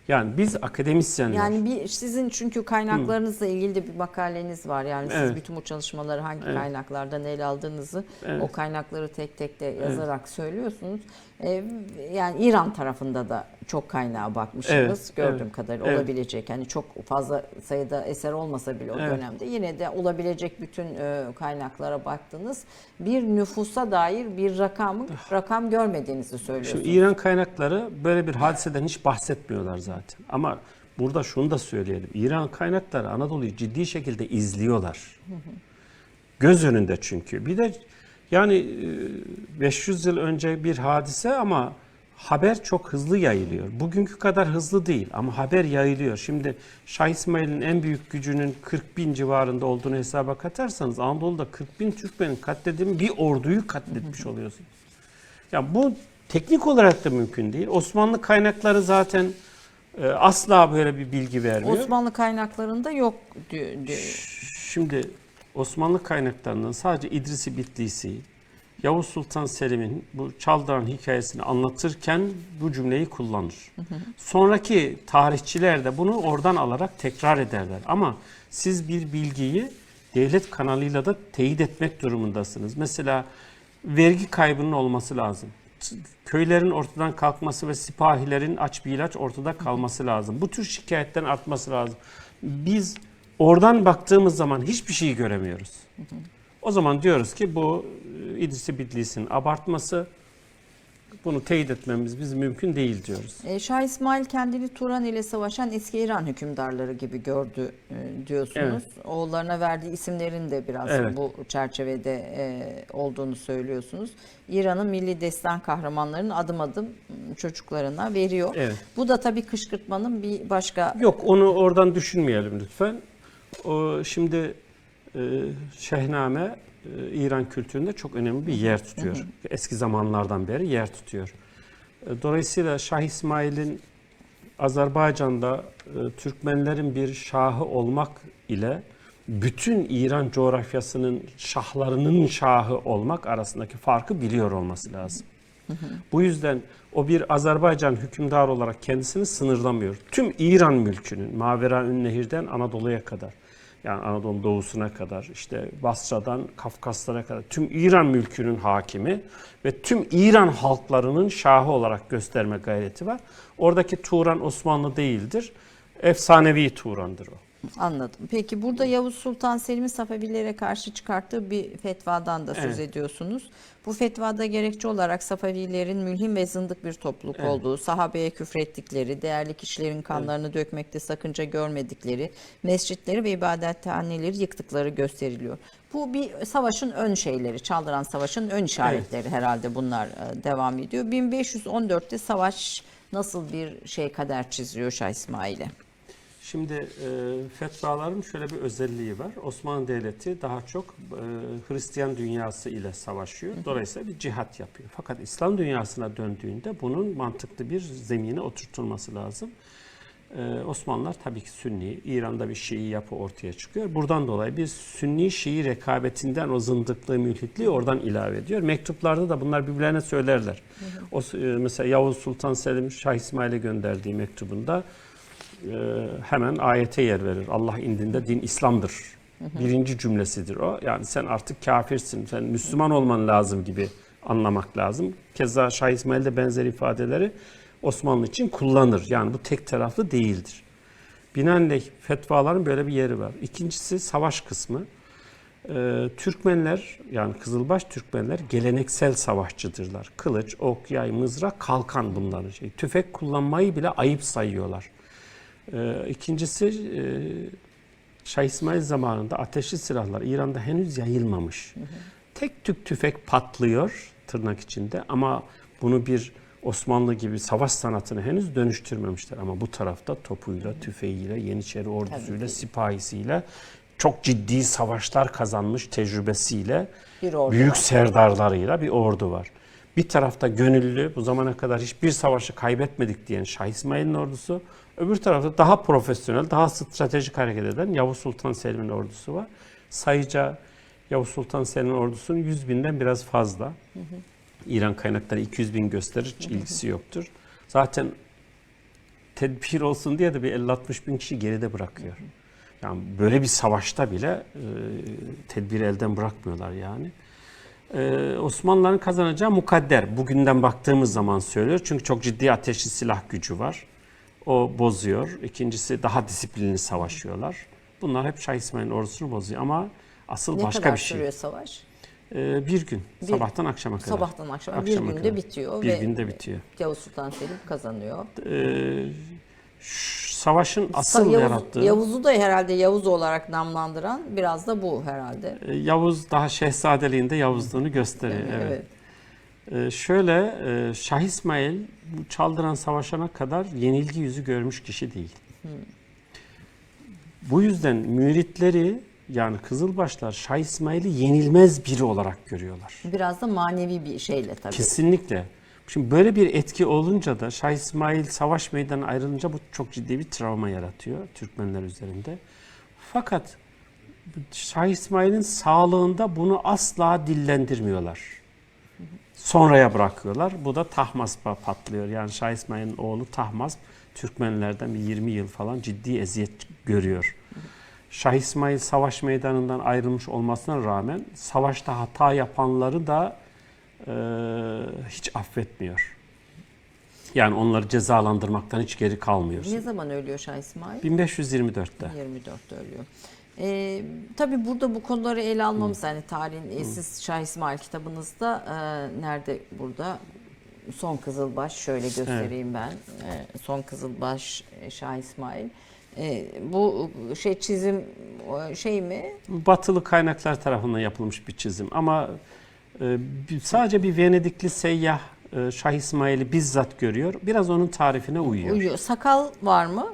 [SPEAKER 1] Yani biz akademisyenler.
[SPEAKER 2] Yani sizin çünkü kaynaklarınızla ilgili de bir makaleniz var. Yani siz
[SPEAKER 1] Evet.
[SPEAKER 2] bütün bu çalışmaları hangi kaynaklardan ele aldığınızı o kaynakları tek tek de yazarak söylüyorsunuz. Yani İran tarafında da çok kaynağa bakmışsınız.
[SPEAKER 1] Evet,
[SPEAKER 2] Gördüğüm
[SPEAKER 1] evet,
[SPEAKER 2] kadarıyla
[SPEAKER 1] evet.
[SPEAKER 2] olabilecek. Hani çok fazla sayıda eser olmasa bile o
[SPEAKER 1] Evet.
[SPEAKER 2] dönemde yine de olabilecek bütün kaynaklara baktınız. Bir nüfusa dair bir rakam görmediğinizi söylüyorsunuz.
[SPEAKER 1] Şimdi İran kaynakları böyle bir hadiseden hiç bahsetmiyorlar zaten. Ama burada şunu da söyleyelim. İran kaynakları Anadolu'yu ciddi şekilde izliyorlar. Göz önünde çünkü. Bir de yani 500 yıl önce bir hadise ama haber çok hızlı yayılıyor. Bugünkü kadar hızlı değil ama haber yayılıyor. Şimdi Şah İsmail'in en büyük gücünün 40 bin civarında olduğunu hesaba katarsanız Anadolu'da 40 bin Türkmenin katledildiği bir orduyu katletmiş oluyorsunuz. Ya bu teknik olarak da mümkün değil. Osmanlı kaynakları zaten asla böyle bir bilgi vermiyor.
[SPEAKER 2] Osmanlı kaynaklarında yok diyor.
[SPEAKER 1] Şimdi Osmanlı kaynaklarından sadece İdris-i Bitlisi, Yavuz Sultan Selim'in bu Çaldıran hikayesini anlatırken bu cümleyi kullanır. Sonraki tarihçiler de bunu oradan alarak tekrar ederler. Ama siz bir bilgiyi devlet kanalıyla da teyit etmek durumundasınız. Mesela vergi kaybının olması lazım. Köylerin ortadan kalkması ve sipahilerin aç bir ilaç ortada kalması lazım. Bu tür şikayetlerin artması lazım. Biz oradan baktığımız zaman hiçbir şeyi göremiyoruz. O zaman diyoruz ki bu İdris-i Bitlisi'nin abartması, bunu teyit etmemiz bizim mümkün değil diyoruz.
[SPEAKER 2] Şah İsmail kendini Turan ile savaşan eski İran hükümdarları gibi gördü diyorsunuz.
[SPEAKER 1] Evet.
[SPEAKER 2] Oğullarına verdiği isimlerin de biraz
[SPEAKER 1] Evet.
[SPEAKER 2] bu çerçevede olduğunu söylüyorsunuz. İran'ın milli destan kahramanlarının adım adım çocuklarına veriyor.
[SPEAKER 1] Evet.
[SPEAKER 2] Bu da tabii kışkırtmanın bir başka...
[SPEAKER 1] Yok, onu oradan düşünmeyelim lütfen. O şimdi Şehname İran kültüründe çok önemli bir yer tutuyor. Eski zamanlardan beri yer tutuyor. Dolayısıyla Şah İsmail'in Azerbaycan'da Türkmenlerin bir şahı olmak ile bütün İran coğrafyasının şahlarının şahı olmak arasındaki farkı biliyor olması lazım. Bu yüzden o bir Azerbaycan hükümdarı olarak kendisini sınırlamıyor. Tüm İran mülkünün Maveraünnehir'den Anadolu'ya kadar, yani Anadolu doğusuna kadar, işte Basra'dan Kafkaslara kadar tüm İran mülkünün hakimi ve tüm İran halklarının şahı olarak gösterme gayreti var. Oradaki Turan Osmanlı değildir. Efsanevi Turan'dır o.
[SPEAKER 2] Anladım. Peki burada Yavuz Sultan Selim'in Safevilere karşı çıkarttığı bir fetvadan da söz ediyorsunuz. Bu fetvada gerekçe olarak Safevilerin mülhim ve zındık bir topluluk olduğu, sahabeye küfrettikleri, değerli kişilerin kanlarını dökmekte sakınca görmedikleri, mescitleri ve ibadethaneleri yıktıkları gösteriliyor. Bu bir savaşın ön şeyleri, Çaldıran Savaşı'nın ön işaretleri herhalde bunlar devam ediyor. 1514'te savaş nasıl bir kader çiziyor Şah İsmail'e?
[SPEAKER 1] Şimdi fetvaların şöyle bir özelliği var. Osmanlı Devleti daha çok Hristiyan dünyası ile savaşıyor. Dolayısıyla bir cihat yapıyor. Fakat İslam dünyasına döndüğünde bunun mantıklı bir zemine oturtulması lazım. Osmanlılar tabii ki Sünni, İran'da bir Şii yapı ortaya çıkıyor. Buradan dolayı bir Sünni-Şii rekabetinden o zındıklığı, mülhitliği oradan ilave ediyor. Mektuplarda da bunlar birbirlerine söylerler. O, mesela Yavuz Sultan Selim Şah İsmail'e gönderdiği mektubunda hemen ayete yer verir. Allah indinde din İslam'dır. Birinci cümlesidir o. Yani sen artık kafirsin, sen Müslüman olman lazım gibi anlamak lazım. Keza Şah İsmail de benzer ifadeleri Osmanlı için kullanır. Yani bu tek taraflı değildir. Binaenaleyh fetvaların böyle bir yeri var. İkincisi savaş kısmı. Türkmenler, yani Kızılbaş Türkmenler geleneksel savaşçıdırlar. Kılıç, ok, yay, mızrak, kalkan bunların şey. Tüfek kullanmayı bile ayıp sayıyorlar. İkincisi Şah İsmail zamanında ateşli silahlar İran'da henüz yayılmamış. Tek tük tüfek patlıyor tırnak içinde ama bunu bir Osmanlı gibi savaş sanatını henüz dönüştürmemişler. Ama bu tarafta topuyla, tüfeğiyle, Yeniçeri ordusuyla, sipahisiyle çok ciddi savaşlar kazanmış tecrübesiyle, büyük serdarlarıyla bir ordu var. Bir tarafta gönüllü, bu zamana kadar hiçbir savaşı kaybetmedik diyen Şah İsmail'in ordusu, öbür tarafta daha profesyonel, daha stratejik hareket eden Yavuz Sultan Selim'in ordusu var. Sayıca Yavuz Sultan Selim'in ordusunun 100 binden biraz fazla. İran kaynakları 200 bin gösterir, hiç ilgisi yoktur. Zaten tedbir olsun diye de bir 50-60 bin kişi geride bırakıyor. Yani böyle bir savaşta bile tedbiri elden bırakmıyorlar yani. Osmanlıların kazanacağı mukadder. Bugünden baktığımız zaman söylüyor. Çünkü çok ciddi ateşli silah gücü var. O bozuyor. İkincisi daha disiplinli savaşıyorlar. Bunlar hep Şah İsmail'in ordusunu bozuyor ama asıl
[SPEAKER 2] Ne
[SPEAKER 1] başka
[SPEAKER 2] kadar
[SPEAKER 1] bir şey.
[SPEAKER 2] sürüyor savaş?
[SPEAKER 1] Bir gün. Sabahtan akşama kadar.
[SPEAKER 2] Sabahtan akşama. Bir
[SPEAKER 1] Akşama
[SPEAKER 2] günde
[SPEAKER 1] kadar.
[SPEAKER 2] bitiyor.
[SPEAKER 1] Bir
[SPEAKER 2] ve
[SPEAKER 1] günde bitiyor.
[SPEAKER 2] Yavuz Sultan Selim kazanıyor.
[SPEAKER 1] Savaşın asıl yarattığı...
[SPEAKER 2] Yavuz'u da herhalde Yavuz olarak namlandıran biraz da bu herhalde.
[SPEAKER 1] Yavuz daha şehzadeliğinde Yavuzluğunu gösteriyor. Evet. Şöyle, Şah İsmail bu Çaldıran Savaşı'na kadar yenilgi yüzü görmüş kişi değil. Bu yüzden müritleri yani Kızılbaşlar Şah İsmail'i yenilmez biri olarak görüyorlar.
[SPEAKER 2] Biraz da manevi bir şeyle tabii.
[SPEAKER 1] Kesinlikle. Şimdi böyle bir etki olunca da Şah İsmail savaş meydanına ayrılınca bu çok ciddi bir travma yaratıyor Türkmenler üzerinde. Fakat Şah İsmail'in sağlığında bunu asla dillendirmiyorlar. Sonraya bırakıyorlar. Bu da Tahmasp'a patlıyor. Yani Şah İsmail'in oğlu Tahmasp Türkmenlerden bir 20 yıl falan ciddi eziyet görüyor. Şah İsmail savaş meydanından ayrılmış olmasına rağmen savaşta hata yapanları da hiç affetmiyor. Yani onları cezalandırmaktan hiç geri kalmıyor.
[SPEAKER 2] Ne zaman ölüyor Şah İsmail?
[SPEAKER 1] 1524'te.
[SPEAKER 2] 24'te ölüyor. Tabii burada bu konuları ele almamız, hani tarihin siz Şah İsmail kitabınızda nerede burada? Son Kızılbaş, şöyle göstereyim ben. Son Kızılbaş Şah İsmail. Bu çizim şey mi?
[SPEAKER 1] Batılı kaynaklar tarafından yapılmış bir çizim ama sadece bir Venedikli seyyah Şah İsmail'i bizzat görüyor. Biraz onun tarifine uyuyor.
[SPEAKER 2] Sakal var mı?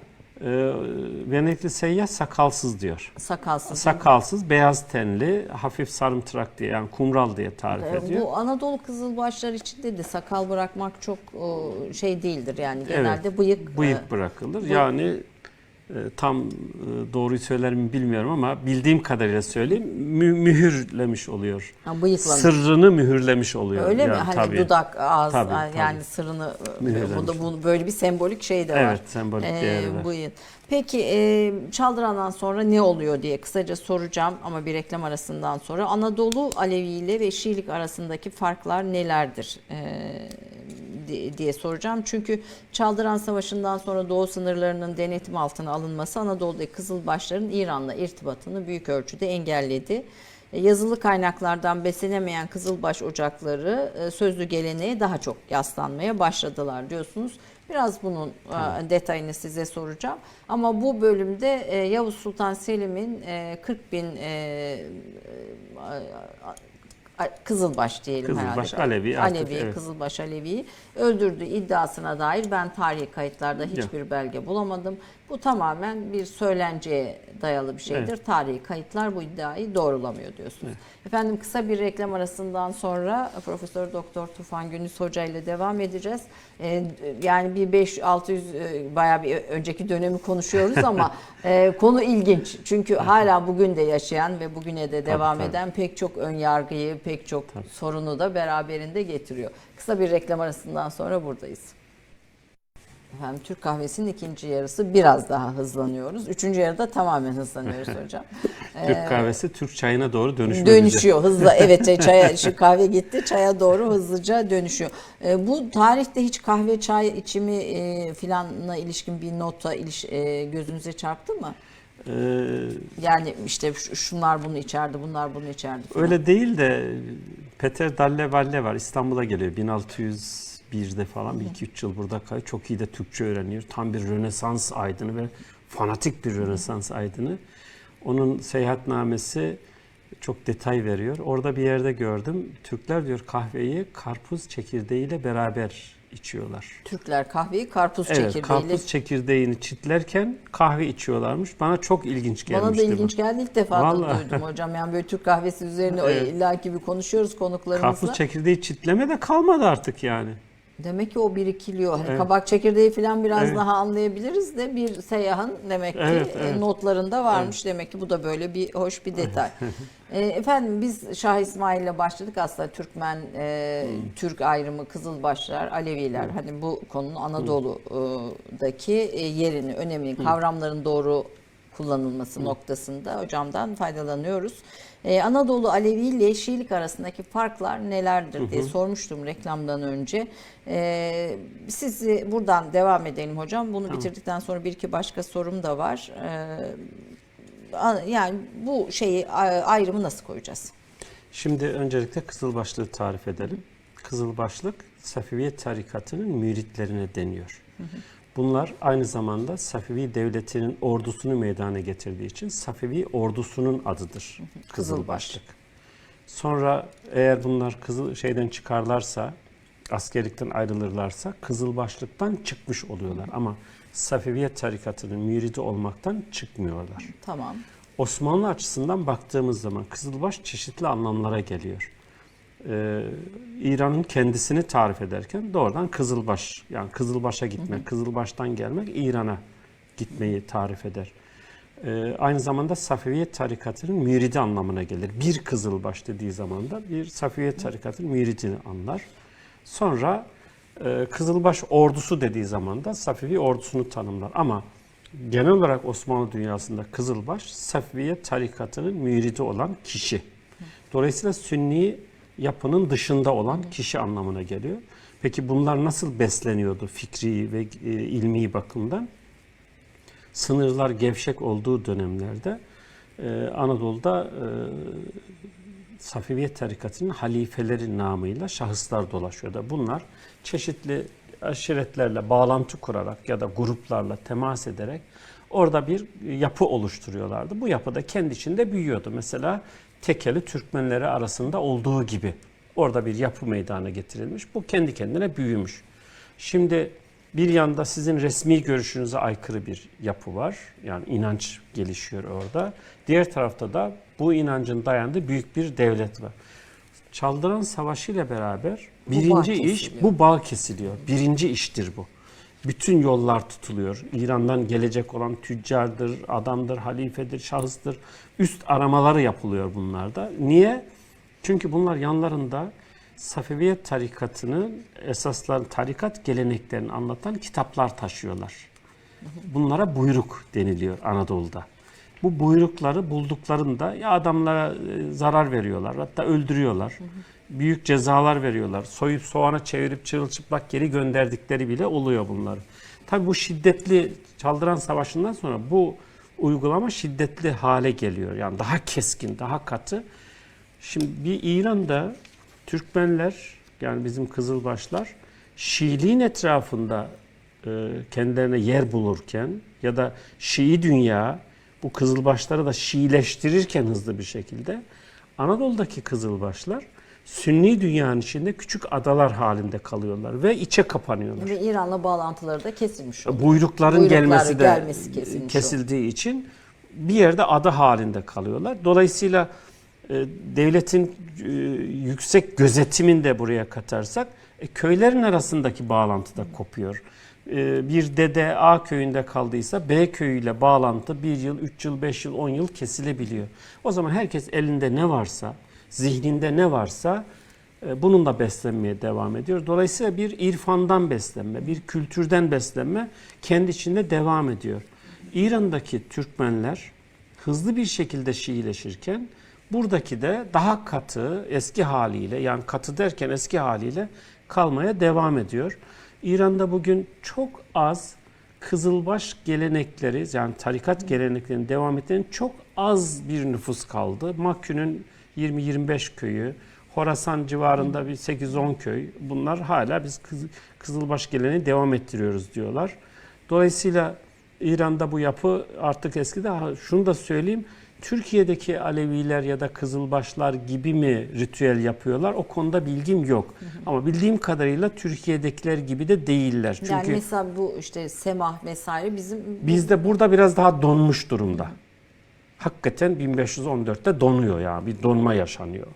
[SPEAKER 1] Venedikli seyyah sakalsız diyor.
[SPEAKER 2] Sakalsız.
[SPEAKER 1] Sakalsız, beyaz tenli, hafif sarımtırak diye yani kumral diye tarif ediyor.
[SPEAKER 2] Bu Anadolu Kızılbaşlar için de sakal bırakmak çok şey değildir yani genelde
[SPEAKER 1] Evet,
[SPEAKER 2] bıyık
[SPEAKER 1] bırakılır. Yani tam doğruyu söyler mi bilmiyorum ama bildiğim kadarıyla söyleyeyim, mühürlemiş oluyor.
[SPEAKER 2] Bıyıklanır.
[SPEAKER 1] Sırrını mühürlemiş oluyor.
[SPEAKER 2] Öyle
[SPEAKER 1] yani,
[SPEAKER 2] mi? Hani
[SPEAKER 1] tabii.
[SPEAKER 2] dudak, ağız
[SPEAKER 1] Tabii.
[SPEAKER 2] yani sırrını
[SPEAKER 1] Mühürlemiş.
[SPEAKER 2] bu böyle bir sembolik şey de var.
[SPEAKER 1] Evet, sembolik değeri var.
[SPEAKER 2] Bıyık. Peki Çaldıran'dan sonra ne oluyor diye kısaca soracağım ama bir reklam arasından sonra. Anadolu Alevi ile ve Şiilik arasındaki farklar nelerdir diye soracağım. Çünkü Çaldıran Savaşı'ndan sonra Doğu sınırlarının denetim altına alınması Anadolu'daki Kızılbaşların İran'la irtibatını büyük ölçüde engelledi. Yazılı kaynaklardan beslenemeyen Kızılbaş ocakları sözlü geleneğe daha çok yaslanmaya başladılar diyorsunuz. Biraz bunun detayını size soracağım. Ama bu bölümde Yavuz Sultan Selim'in 40 bin Kızılbaş diyelim
[SPEAKER 1] Kızılbaş,
[SPEAKER 2] herhalde.
[SPEAKER 1] Alevi, evet.
[SPEAKER 2] Kızılbaş Alevi'yi öldürdüğü iddiasına dair ben tarihi kayıtlarda hiçbir belge bulamadım. Bu tamamen bir söylenceye dayalı bir şeydir. Evet. Tarihi kayıtlar bu iddiayı doğrulamıyor diyorsunuz. Evet. Efendim kısa bir reklam arasından sonra Profesör Doktor Tufan Gündüz Hoca ile devam edeceğiz. Yani bir 500-600 bayağı bir önceki dönemi konuşuyoruz ama konu ilginç. Çünkü hala bugün de yaşayan ve bugüne de devam eden pek çok ön yargıyı, pek çok sorunu da beraberinde getiriyor. Kısa bir reklam arasından sonra buradayız. Efendim Türk kahvesinin ikinci yarısı biraz daha hızlanıyoruz. Üçüncü yarıda tamamen hızlanıyoruz hocam.
[SPEAKER 1] Türk kahvesi Türk çayına doğru
[SPEAKER 2] dönüşüyor hızla. Evet, çaya şu kahve gitti, çaya doğru hızlıca dönüşüyor. Bu tarihte hiç kahve çay içimi filanla ilişkin bir nota gözünüze çarptı mı? Yani işte şunlar bunu içerdi, bunlar bunu içerdi falan.
[SPEAKER 1] Öyle değil de Peter Dalle Valle var, İstanbul'a geliyor 1601'de falan, bir 2-3 yıl burada kalıyor. Çok iyi de Türkçe öğreniyor. Tam bir Rönesans aydını ve fanatik bir Rönesans aydını. Onun seyahatnamesi çok detay veriyor. Orada bir yerde gördüm. Türkler diyor kahveyi karpuz çekirdeğiyle beraber içiyorlar.
[SPEAKER 2] Türkler kahveyi karpuz çekirdeğiyle...
[SPEAKER 1] Evet, karpuz çekirdeğini çitlerken kahve içiyorlarmış. Bana çok ilginç gelmişti.
[SPEAKER 2] Bana da ilginç geldi. İlk defa duydum hocam. Yani böyle Türk kahvesi üzerine illaki bir konuşuyoruz konuklarımızla.
[SPEAKER 1] Karpuz çekirdeği çitleme de kalmadı artık yani.
[SPEAKER 2] Demek ki o birikiliyor. Hani kabak çekirdeği falan biraz daha anlayabiliriz de bir seyyahın demek ki notlarında varmış. Demek ki bu da böyle bir hoş bir detay. Efendim biz Şah İsmail ile başladık aslında. Türkmen, Türk ayrımı, Kızılbaşlar, Aleviler. Hani bu konunun Anadolu'daki yerini, önemini, kavramların doğru kullanılması noktasında hocamdan faydalanıyoruz. Anadolu Alevi ile Şiilik arasındaki farklar nelerdir diye sormuştum reklamdan önce. Siz buradan devam edelim hocam. Bunu bitirdikten sonra bir iki başka sorum da var. Yani bu ayrımı nasıl koyacağız?
[SPEAKER 1] Şimdi öncelikle Kızılbaşlığı tarif edelim. Kızılbaşlık Safeviye tarikatının müritlerine deniyor. Bunlar aynı zamanda Safevi devletinin ordusunu meydana getirdiği için Safevi ordusunun adıdır Kızılbaşlık. Sonra eğer bunlar şeyden çıkarlarsa, askerlikten ayrılırlarsa Kızılbaşlıktan çıkmış oluyorlar. Ama Safeviye tarikatının müridi olmaktan çıkmıyorlar.
[SPEAKER 2] Tamam.
[SPEAKER 1] Osmanlı açısından baktığımız zaman Kızılbaş çeşitli anlamlara geliyor. İran'ın kendisini tarif ederken doğrudan Kızılbaş, yani Kızılbaş'a gitmek, Kızılbaş'tan gelmek İran'a gitmeyi tarif eder. Aynı zamanda Safeviye tarikatının müridi anlamına gelir. Bir Kızılbaş dediği zaman da bir Safeviye tarikatının müridini anlar. Sonra Kızılbaş ordusu dediği zaman da Safevi ordusunu tanımlar. Ama genel olarak Osmanlı dünyasında Kızılbaş Safeviye tarikatının müridi olan kişi. Dolayısıyla Sünni yapının dışında olan kişi anlamına geliyor. Peki bunlar nasıl besleniyordu fikri ve ilmi bakımdan? Sınırlar gevşek olduğu dönemlerde Anadolu'da Safeviye tarikatının halifeleri namıyla şahıslar dolaşıyordu. Bunlar çeşitli aşiretlerle bağlantı kurarak ya da gruplarla temas ederek orada bir yapı oluşturuyorlardı. Bu yapı da kendi içinde büyüyordu. Mesela Tekeli Türkmenleri arasında olduğu gibi orada bir yapı meydana getirilmiş. Bu kendi kendine büyümüş. Şimdi bir yanda sizin resmi görüşünüze aykırı bir yapı var. Yani inanç gelişiyor orada. Diğer tarafta da bu inancın dayandığı büyük bir devlet var. Çaldıran Savaşı ile beraber birinci iş bu bağ kesiliyor. Birinci iştir bu. Bütün yollar tutuluyor. İran'dan gelecek olan tüccardır, adamdır, halifedir, şahıstır. Üst aramaları yapılıyor bunlarda. Niye? Çünkü bunlar yanlarında Safeviye tarikatının esasları, tarikat geleneklerini anlatan kitaplar taşıyorlar. Bunlara buyruk deniliyor Anadolu'da. Bu buyrukları bulduklarında ya adamlara zarar veriyorlar, hatta öldürüyorlar. Büyük cezalar veriyorlar. Soyup soğana çevirip çırılçıplak geri gönderdikleri bile oluyor bunları. Tabii bu şiddetli Çaldıran Savaşı'ndan sonra bu uygulama şiddetli hale geliyor. Yani daha keskin, daha katı. Şimdi bir İran'da Türkmenler, yani bizim Kızılbaşlar Şiiliğin etrafında kendilerine yer bulurken ya da Şii dünya bu Kızılbaşları da Şiileştirirken hızlı bir şekilde Anadolu'daki Kızılbaşlar Sünni dünyanın içinde küçük adalar halinde kalıyorlar ve içe kapanıyorlar.
[SPEAKER 2] Ve İran'la bağlantıları da kesilmiş oluyor.
[SPEAKER 1] Buyrukların gelmesi de
[SPEAKER 2] kesildiği
[SPEAKER 1] için bir yerde ada halinde kalıyorlar. Dolayısıyla devletin yüksek gözetimini buraya katarsak köylerin arasındaki bağlantı da kopuyor. Bir dede A köyünde kaldıysa B köyüyle bağlantı 1 yıl, 3 yıl, 5 yıl, 10 yıl kesilebiliyor. O zaman herkes elinde ne varsa, zihninde ne varsa bununla beslenmeye devam ediyor. Dolayısıyla bir irfandan beslenme, bir kültürden beslenme kendi içinde devam ediyor. İran'daki Türkmenler hızlı bir şekilde Şiileşirken buradaki de daha katı eski haliyle, yani katı derken eski haliyle kalmaya devam ediyor. İran'da bugün çok az Kızılbaş gelenekleri, yani tarikat geleneklerinin devam ettiğinin çok az bir nüfus kaldı. Makkü'nün 20-25 köyü, Horasan civarında bir 8-10 köy. Bunlar hala biz Kızılbaş geleneği devam ettiriyoruz diyorlar. Dolayısıyla İran'da bu yapı artık eskidi. Şunu da söyleyeyim, Türkiye'deki Aleviler ya da Kızılbaşlar gibi mi ritüel yapıyorlar? O konuda bilgim yok. Ama bildiğim kadarıyla Türkiye'dekiler gibi de değiller. Çünkü
[SPEAKER 2] yani mesela bu işte semah vesaire
[SPEAKER 1] bizde burada biraz daha donmuş durumda. Hakikaten 1514'te donuyor, yani bir donma yaşanıyor.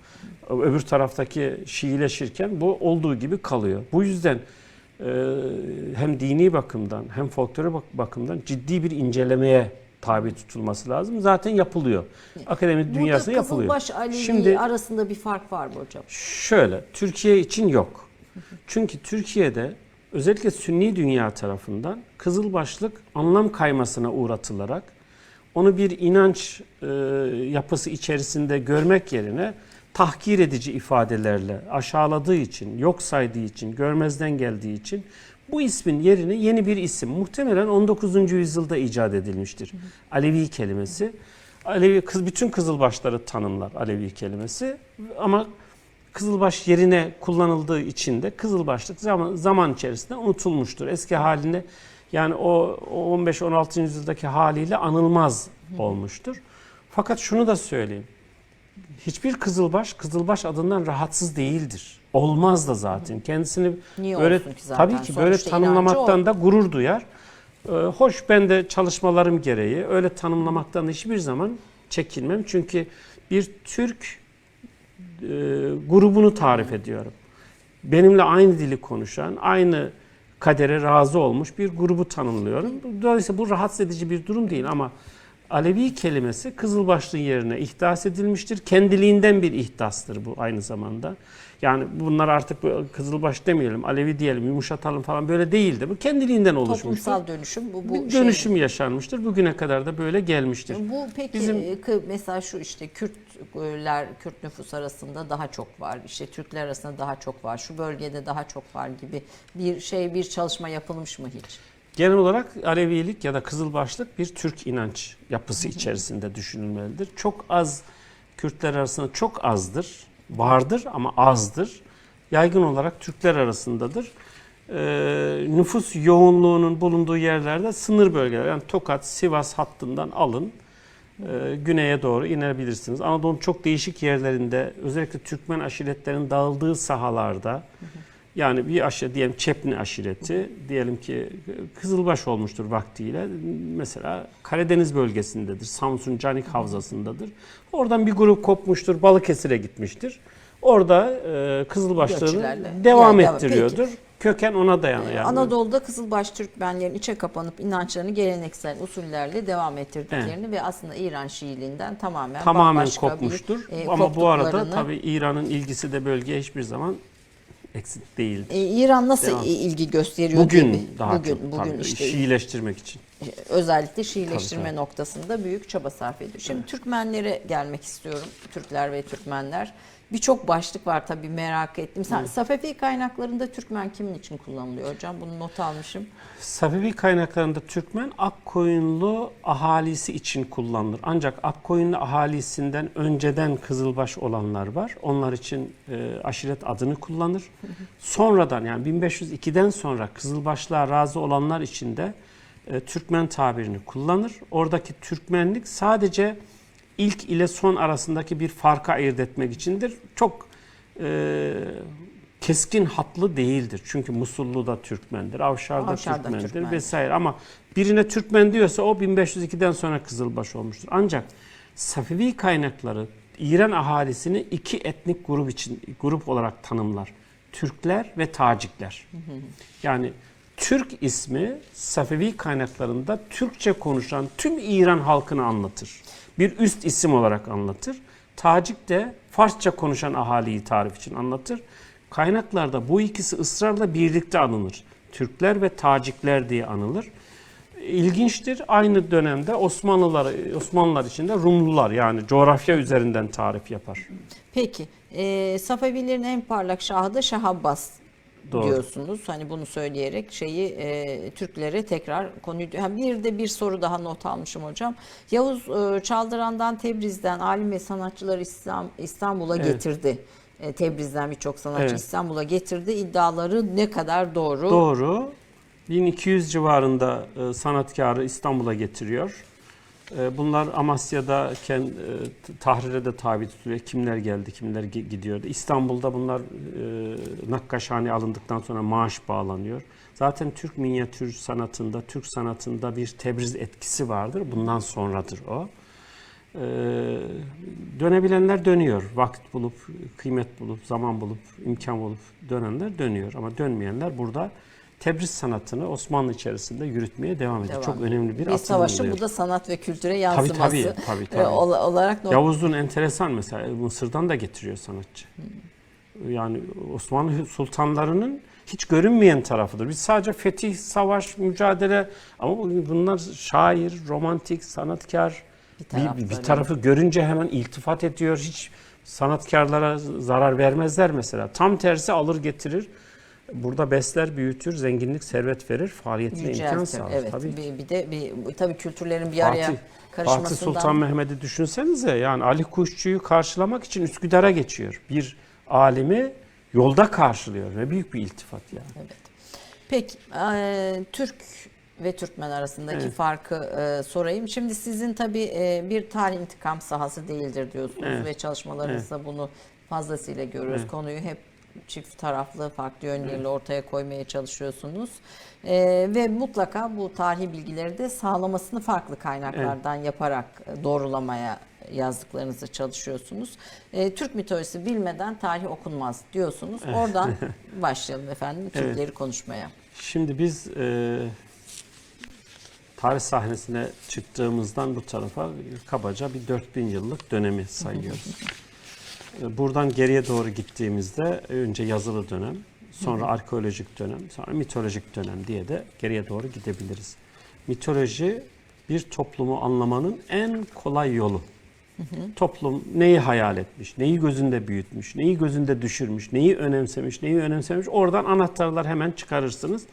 [SPEAKER 1] Öbür taraftaki Şiileşirken bu olduğu gibi kalıyor. Bu yüzden hem dini bakımdan hem folklori bakımdan ciddi bir incelemeye tabi tutulması lazım. Zaten yapılıyor. Akademik dünyasında yapılıyor.
[SPEAKER 2] Burada Kızılbaş Alevi arasında bir fark var mı hocam?
[SPEAKER 1] Şöyle, Türkiye için yok. Çünkü Türkiye'de özellikle Sünni dünya tarafından Kızılbaşlık anlam kaymasına uğratılarak onu bir inanç yapısı içerisinde görmek yerine tahkir edici ifadelerle aşağıladığı için, yok saydığı için, görmezden geldiği için bu ismin yerine yeni bir isim, muhtemelen 19. yüzyılda icat edilmiştir. Alevi kelimesi. Bütün kızılbaşları tanımlar Alevi kelimesi, ama kızılbaş yerine kullanıldığı için de kızılbaşlık zaman içerisinde unutulmuştur. Eski haline, yani o 15-16. yüzyıldaki haliyle anılmaz olmuştur. Fakat şunu da söyleyeyim. Hiçbir kızılbaş adından rahatsız değildir. Olmaz da zaten. Kendisini
[SPEAKER 2] Niye
[SPEAKER 1] böyle,
[SPEAKER 2] olsun ki zaten?
[SPEAKER 1] tabii ki böyle
[SPEAKER 2] Sonuçta
[SPEAKER 1] tanımlamaktan
[SPEAKER 2] inancı
[SPEAKER 1] da gurur duyar. Hoş, ben de çalışmalarım gereği öyle tanımlamaktan hiçbir zaman çekinmem. Çünkü bir Türk grubunu tarif ediyorum. Benimle aynı dili konuşan, aynı kadere razı olmuş bir grubu tanımlıyorum. Dolayısıyla bu rahatsız edici bir durum değil, ama Alevi kelimesi kızılbaşlığın yerine ihdas edilmiştir. Kendiliğinden bir ihdastır bu aynı zamanda. Yani bunlar artık kızılbaş demeyelim, Alevi diyelim, yumuşatalım falan, böyle değildir. Bu kendiliğinden oluşmuştur.
[SPEAKER 2] Toplumsal dönüşüm bu
[SPEAKER 1] bir dönüşüm yaşanmıştır. Bugüne kadar da böyle gelmiştir.
[SPEAKER 2] Bu peki mesela şu işte Kürt nüfus arasında daha çok var, işte Türkler arasında daha çok var, şu bölgede daha çok var gibi bir çalışma yapılmış mı hiç?
[SPEAKER 1] Genel olarak Alevilik ya da Kızılbaşlık bir Türk inanç yapısı içerisinde düşünülmelidir. Çok az, Kürtler arasında çok azdır, vardır ama azdır. Yaygın olarak Türkler arasındadır. Nüfus yoğunluğunun bulunduğu yerlerde sınır bölgeler, yani Tokat, Sivas hattından alın, güneye doğru inebilirsiniz. Anadolu'nun çok değişik yerlerinde, özellikle Türkmen aşiretlerin dağıldığı sahalarda, yani bir aşiret diyelim, Çepni aşireti, diyelim ki Kızılbaş olmuştur vaktiyle. Mesela Karadeniz bölgesindedir, Samsun Canik Havzası'ndadır. Oradan bir grup kopmuştur, Balıkesir'e gitmiştir. Orada Kızılbaşlığını devam ettiriyordur. Peki. Köken ona dayanıyor. Yani.
[SPEAKER 2] Anadolu'da Kızılbaş Türkmenlerin içe kapanıp inançlarını geleneksel usullerle devam ettirdiklerini ve aslında İran Şiiliğinden tamamen
[SPEAKER 1] kopmuştur. Ama bu arada tabii İran'ın ilgisi de bölgeye hiçbir zaman eksik değil.
[SPEAKER 2] İran nasıl ilgi gösteriyor?
[SPEAKER 1] Bugün işte Şiileştirmek için.
[SPEAKER 2] Özellikle Şiileştirme noktasında büyük çaba sarf ediyor. Şimdi Türkmenlere gelmek istiyorum. Türkler ve Türkmenler. Birçok başlık var tabii, merak ettim. Safevi kaynaklarında Türkmen kimin için kullanılıyor hocam? Bunu not almışım.
[SPEAKER 1] Safevi kaynaklarında Türkmen Akkoyunlu ahalisi için kullanılır. Ancak Akkoyunlu ahalisinden önceden Kızılbaş olanlar var. Onlar için aşiret adını kullanır. Sonradan, yani 1502'den sonra Kızılbaşlığa razı olanlar için de Türkmen tabirini kullanır. Oradaki Türkmenlik sadece İlk ile son arasındaki bir farkı ayırt etmek içindir. Çok keskin hatlı değildir. Çünkü Musullu da Türkmendir, Avşar'da Türkmendir vesaire. Ama birine Türkmen diyorsa o 1502'den sonra Kızılbaş olmuştur. Ancak Safevi kaynakları İran ahalisini iki etnik grup olarak tanımlar. Türkler ve Tacikler. Yani Türk ismi Safevi kaynaklarında Türkçe konuşan tüm İran halkını anlatır. Bir üst isim olarak anlatır. Tacik de Farsça konuşan ahaliyi tarif için anlatır. Kaynaklarda bu ikisi ısrarla birlikte anılır. Türkler ve Tacikler diye anılır. İlginçtir. Aynı dönemde Osmanlılar için de Rumlular, yani coğrafya üzerinden tarif yapar.
[SPEAKER 2] Peki. Safevilerin en parlak şahı da Şah Abbas. Doğru. Diyorsunuz. Hani bunu söyleyerek Türklere tekrar konuyu... Bir soru daha not almışım hocam. Yavuz Çaldıran'dan, Tebriz'den alim ve sanatçıları İstanbul'a getirdi. Tebriz'den birçok sanatçı İstanbul'a getirdi. İddiaları ne kadar doğru?
[SPEAKER 1] Doğru. 1200 civarında sanatkarı İstanbul'a getiriyor. Bunlar Amasya'da Tahrir'e de tabi tutuluyor. Kimler geldi, kimler gidiyordu. İstanbul'da bunlar Nakkaşhane alındıktan sonra maaş bağlanıyor. Zaten Türk minyatür sanatında, Türk sanatında bir Tebriz etkisi vardır. Bundan sonradır o. Dönebilenler dönüyor. Vakit bulup, kıymet bulup, zaman bulup, imkan bulup dönenler dönüyor. Ama dönmeyenler burada Tebriz sanatını Osmanlı içerisinde yürütmeye devam ediyor. Çok önemli bir atılım.
[SPEAKER 2] Savaşı, bu da sanat ve kültüre yansıması
[SPEAKER 1] tabii.
[SPEAKER 2] olarak...
[SPEAKER 1] Yavuz'un enteresan, mesela Mısır'dan da getiriyor sanatçı. Yani Osmanlı sultanlarının hiç görünmeyen tarafıdır. Biz sadece fetih, savaş, mücadele, ama bunlar şair, romantik, sanatkar. Bir tarafı görünce hemen iltifat ediyor. Hiç sanatkarlara zarar vermezler mesela. Tam tersi alır getirir. Burada besler, büyütür, zenginlik, servet verir, faaliyetine imkan sağlar.
[SPEAKER 2] Evet.
[SPEAKER 1] Tabii.
[SPEAKER 2] Tabii kültürlerin bir araya karışmasından.
[SPEAKER 1] Fatih Sultan Mehmet'i düşünsenize, yani Ali Kuşçu'yu karşılamak için Üsküdar'a geçiyor. Bir alimi yolda karşılıyor ve büyük bir iltifat yani.
[SPEAKER 2] Evet. Peki Türk ve Türkmen arasındaki farkı sorayım. Şimdi sizin tabii bir tarih intikam sahası değildir diyorsunuz ve çalışmalarınızda bunu fazlasıyla görüyoruz. Konuyu hep çift taraflı, farklı yönleriyle ortaya koymaya çalışıyorsunuz. Ve mutlaka bu tarihi bilgileri de sağlamasını farklı kaynaklardan yaparak doğrulamaya yazdıklarınızı çalışıyorsunuz. Türk mitolojisi bilmeden tarih okunmaz diyorsunuz. Oradan başlayalım efendim Türkleri konuşmaya.
[SPEAKER 1] Şimdi biz tarih sahnesine çıktığımızdan bu tarafa kabaca bir 4000 yıllık dönemi sayıyoruz. Buradan geriye doğru gittiğimizde önce yazılı dönem, sonra arkeolojik dönem, sonra mitolojik dönem diye de geriye doğru gidebiliriz. Mitoloji bir toplumu anlamanın en kolay yolu. Toplum neyi hayal etmiş, neyi gözünde büyütmüş, neyi gözünde düşürmüş, neyi önemsemiş, neyi önemsemiş, oradan anahtarlar hemen çıkarırsınız.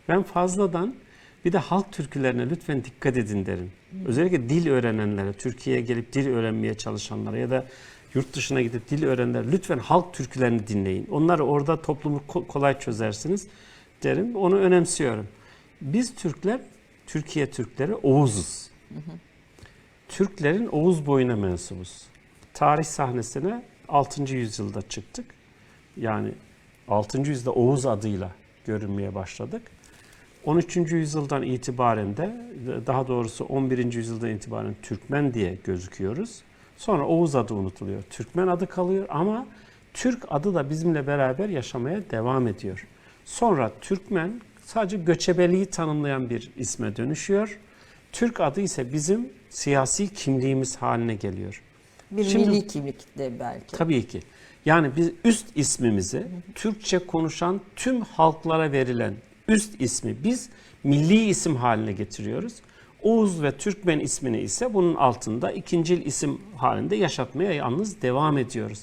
[SPEAKER 1] Ben fazladan bir de halk türkülerine lütfen dikkat edin derim. Özellikle dil öğrenenlere, Türkiye'ye gelip dil öğrenmeye çalışanlara ya da yurt dışına gidip dil öğrenenler lütfen halk türkülerini dinleyin. Onları orada toplumu kolay çözersiniz derim. Onu önemsiyorum. Biz Türkler, Türkiye Türkleri Oğuz'uz. Türklerin Oğuz boyuna mensubuz. Tarih sahnesine 6. yüzyılda çıktık. Yani 6. yüzyılda Oğuz adıyla görünmeye başladık. 13. yüzyıldan itibaren de, daha doğrusu 11. yüzyıldan itibaren Türkmen diye gözüküyoruz. Sonra Oğuz adı unutuluyor. Türkmen adı kalıyor ama Türk adı da bizimle beraber yaşamaya devam ediyor. Sonra Türkmen sadece göçebeliği tanımlayan bir isme dönüşüyor. Türk adı ise bizim siyasi kimliğimiz haline geliyor.
[SPEAKER 2] Milli kimlik de belki.
[SPEAKER 1] Tabii ki. Yani biz üst ismimizi Türkçe konuşan tüm halklara verilen üst ismi biz milli isim haline getiriyoruz. Oğuz ve Türkmen ismini ise bunun altında ikincil isim halinde yaşatmaya yalnız devam ediyoruz.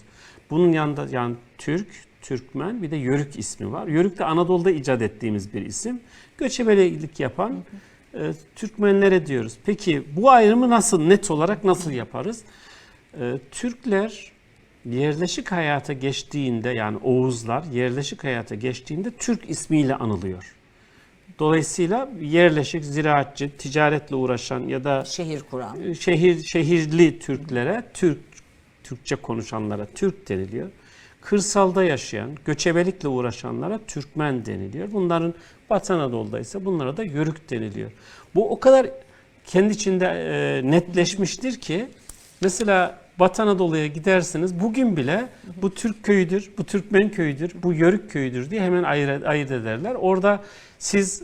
[SPEAKER 1] Bunun yanında yani Türk, Türkmen, bir de Yörük ismi var. Yörük de Anadolu'da icat ettiğimiz bir isim. Göçebelik yapan Türkmenlere diyoruz. Peki bu ayrımı net olarak nasıl yaparız? Türkler yerleşik hayata geçtiğinde, yani Oğuzlar yerleşik hayata geçtiğinde Türk ismiyle anılıyor. Dolayısıyla yerleşik, ziraatçı, ticaretle uğraşan ya da
[SPEAKER 2] şehir kuran,
[SPEAKER 1] şehirli Türklere, Türkçe konuşanlara Türk deniliyor. Kırsalda yaşayan, göçebelikle uğraşanlara Türkmen deniliyor. Bunların Batı Anadolu'da ise bunlara da Yörük deniliyor. Bu o kadar kendi içinde netleşmiştir ki mesela Batı Anadolu'ya gidersiniz, bugün bile bu Türk köyüdür, bu Türkmen köyüdür, bu Yörük köyüdür diye hemen ayırt ederler. Orada siz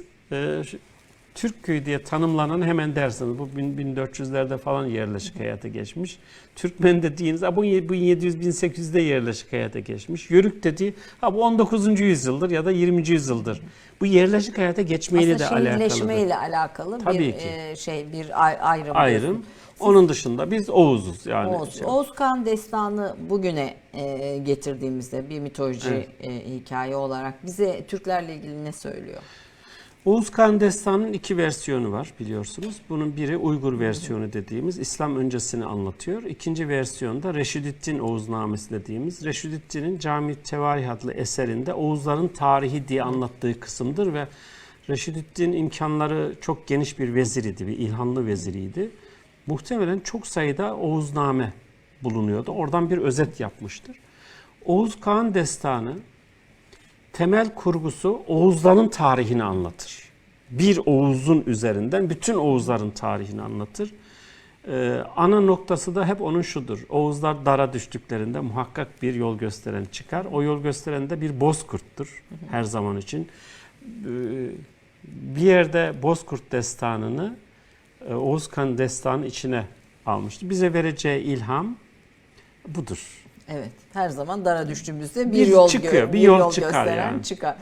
[SPEAKER 1] Türk köyü diye tanımlanan hemen dersiniz. Bu 1400'lerde falan yerleşik hayata geçmiş. Türkmen dediğiniz bu 1700-1800'de yerleşik hayata geçmiş. Yörük dediği bu 19. yüzyıldır ya da 20. yüzyıldır. Bu yerleşik hayata geçmeyle de alakalı.
[SPEAKER 2] Şehirleşmeyle alakalı
[SPEAKER 1] Tabii
[SPEAKER 2] bir ayrım.
[SPEAKER 1] Ayrım. Onun dışında biz Oğuz'uz yani.
[SPEAKER 2] Oğuz Kağan Destanı bugüne getirdiğimizde bir mitoloji hikaye olarak bize Türklerle ilgili ne söylüyor?
[SPEAKER 1] Oğuz Kağan Destanı'nın 2 versiyonu var biliyorsunuz. Bunun biri Uygur versiyonu dediğimiz İslam öncesini anlatıyor. İkinci versiyonda Reşidüddin Oğuznamesi dediğimiz Reşidüddin'in Cami-i Tevarih adlı eserinde Oğuzların tarihi diye anlattığı kısımdır ve Reşidüddin imkanları çok geniş bir veziriydi, bir ilhanlı veziriydi. Muhtemelen çok sayıda Oğuzname bulunuyordu. Oradan bir özet yapmıştır. Oğuz Kağan Destanı temel kurgusu Oğuzların tarihini anlatır. Bir Oğuz'un üzerinden bütün Oğuzların tarihini anlatır. Ana noktası da hep onun şudur. Oğuzlar dara düştüklerinde muhakkak bir yol gösteren çıkar. O yol gösteren de bir bozkurttur her zaman için. Bir yerde Bozkurt Destanı'nı Oğuz Kağan Destanı içine almıştı. Bize vereceği ilham budur.
[SPEAKER 2] Evet. Her zaman dara düştüğümüzde bir yol
[SPEAKER 1] çıkıyor, bir
[SPEAKER 2] yol
[SPEAKER 1] yol çıkar
[SPEAKER 2] gösteren
[SPEAKER 1] yani.
[SPEAKER 2] çıkar.